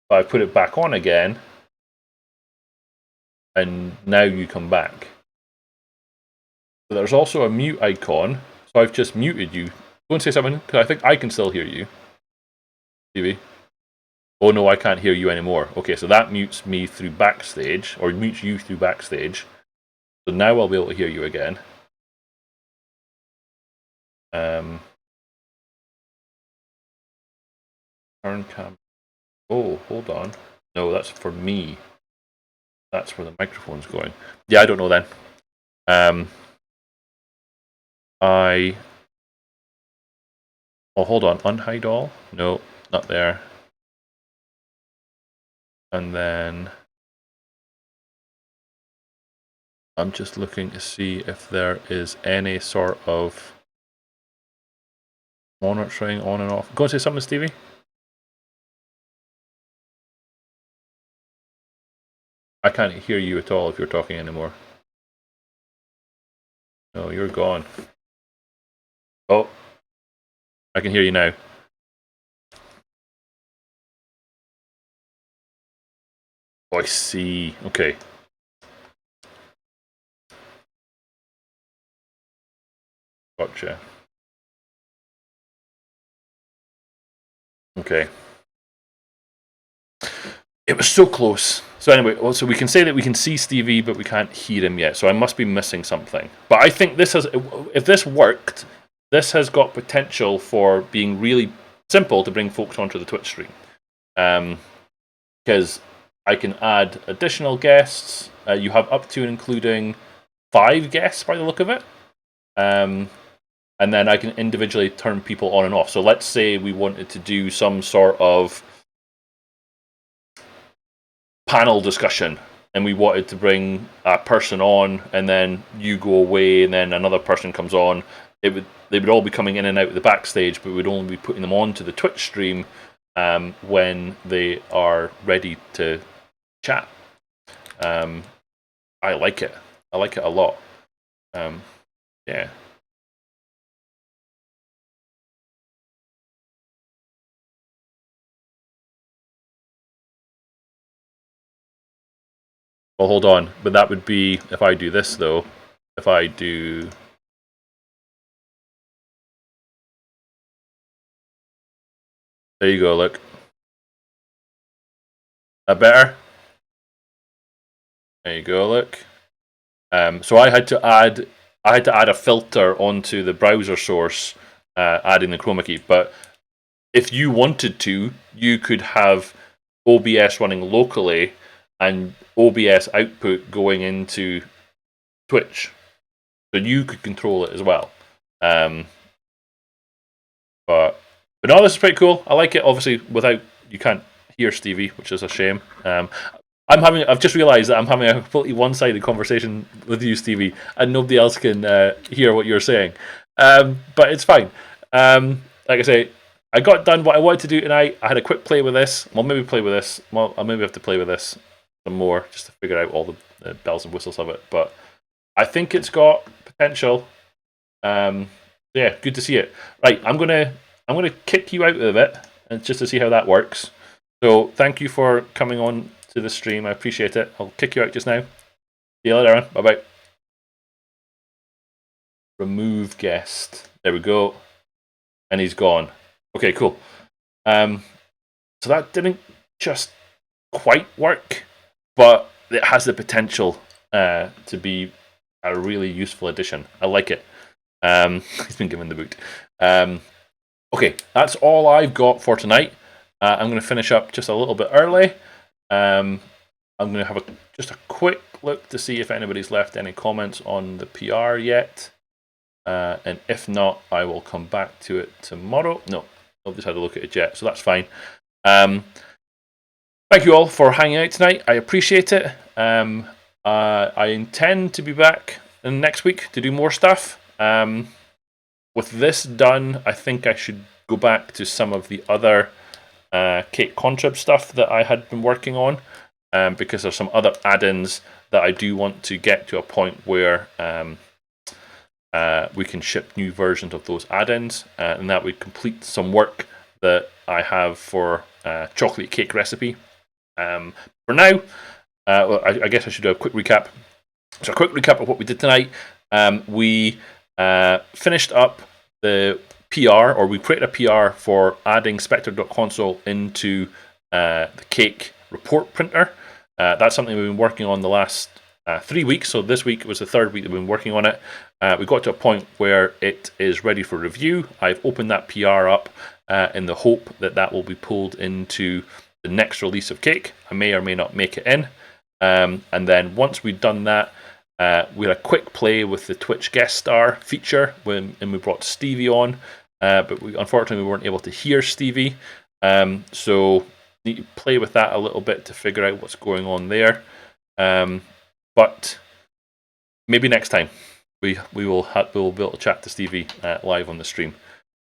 But I put it back on again, and now you come back. So there's also a mute icon, so I've just muted you. Go and say something, because I think I can still hear you. Stevie. Oh no, I can't hear you anymore. Okay, so that mutes me through backstage, or mutes you through backstage. So now I'll be able to hear you again. Turn cam. Oh, hold on. No, that's for me. That's where the microphone's going. Yeah, I don't know then. Oh, hold on. Unhide all? No, not there. And then I'm just looking to see if there is any sort of monitoring on and off. Go and say something, Stevie. I can't hear you at all if you're talking anymore. No, you're gone. Oh, I can hear you now. Oh, I see. Okay. Gotcha. Okay. It was so close. So anyway, so we can say that we can see Stevie, but we can't hear him yet. So I must be missing something. But I think this has, if this worked, this has got potential for being really simple to bring folks onto the Twitch stream. Because I can add additional guests. You have up to and including 5 guests by the look of it. And then I can individually turn people on and off. So let's say we wanted to do some sort of panel discussion and we wanted to bring a person on, and then you go away, and then another person comes on, they would all be coming in and out of the backstage, but we'd only be putting them onto the Twitch stream when they are ready to chat. I like it. I like it a lot. Yeah. Well, hold on. But that would be if I do this, though. If I do... There you go, look. That better? There you go, look. So I had to add a filter onto the browser source, adding the chroma key. But if you wanted to, you could have OBS running locally and OBS output going into Twitch, so you could control it as well. But no, this is pretty cool. I like it. Obviously, without you can't hear Stevie, which is a shame. I've just realised that I'm having a completely one-sided conversation with you, Stevie, and nobody else can hear what you're saying. But it's fine. Like I say, I got done what I wanted to do tonight. I had a quick play with this. Well, maybe play with this. Well, I'll maybe have to play with this some more just to figure out all the bells and whistles of it. But I think it's got potential. Yeah, good to see it. Right, I'm gonna kick you out of it, and just to see how that works. So thank you for coming on to the stream. I appreciate it. I'll kick you out just now. See you later, Aaron. Bye bye. Remove guest. There we go. And he's gone. Okay, cool. So that didn't just quite work, but it has the potential to be a really useful addition. I like it. He's been given the boot. Okay, that's all I've got for tonight. I'm going to finish up just a little bit early. I'm going to have just a quick look to see if anybody's left any comments on the PR yet. And if not, I will come back to it tomorrow. No, nobody's had a look at it yet, so that's fine. Thank you all for hanging out tonight. I appreciate it. I intend to be back next week to do more stuff. With this done, I think I should go back to some of the other Cake Contrib stuff that I had been working on, because there's some other add-ins that I do want to get to a point where we can ship new versions of those add-ins, and that would complete some work that I have for chocolate cake recipe. For now, well, I guess I should do a quick recap. So a quick recap of what we did tonight. We finished up the PR, or we created a PR for adding Spectre.Console into the Cake report printer. That's something we've been working on the last 3 weeks. So this week was the third week that we've been working on it. We got to a point where it is ready for review. I've opened that PR up in the hope that that will be pulled into the next release of Cake. I may or may not make it in. And then once we've done that, we had a quick play with the Twitch guest star feature and we brought Stevie on, but unfortunately we weren't able to hear Stevie. So need to play with that a little bit to figure out what's going on there. But maybe next time we will be able to chat to Stevie live on the stream.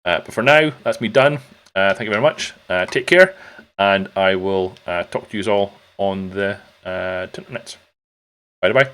But for now, that's me done. Thank you very much. Take care, and I will talk to you all on the internet. Bye bye.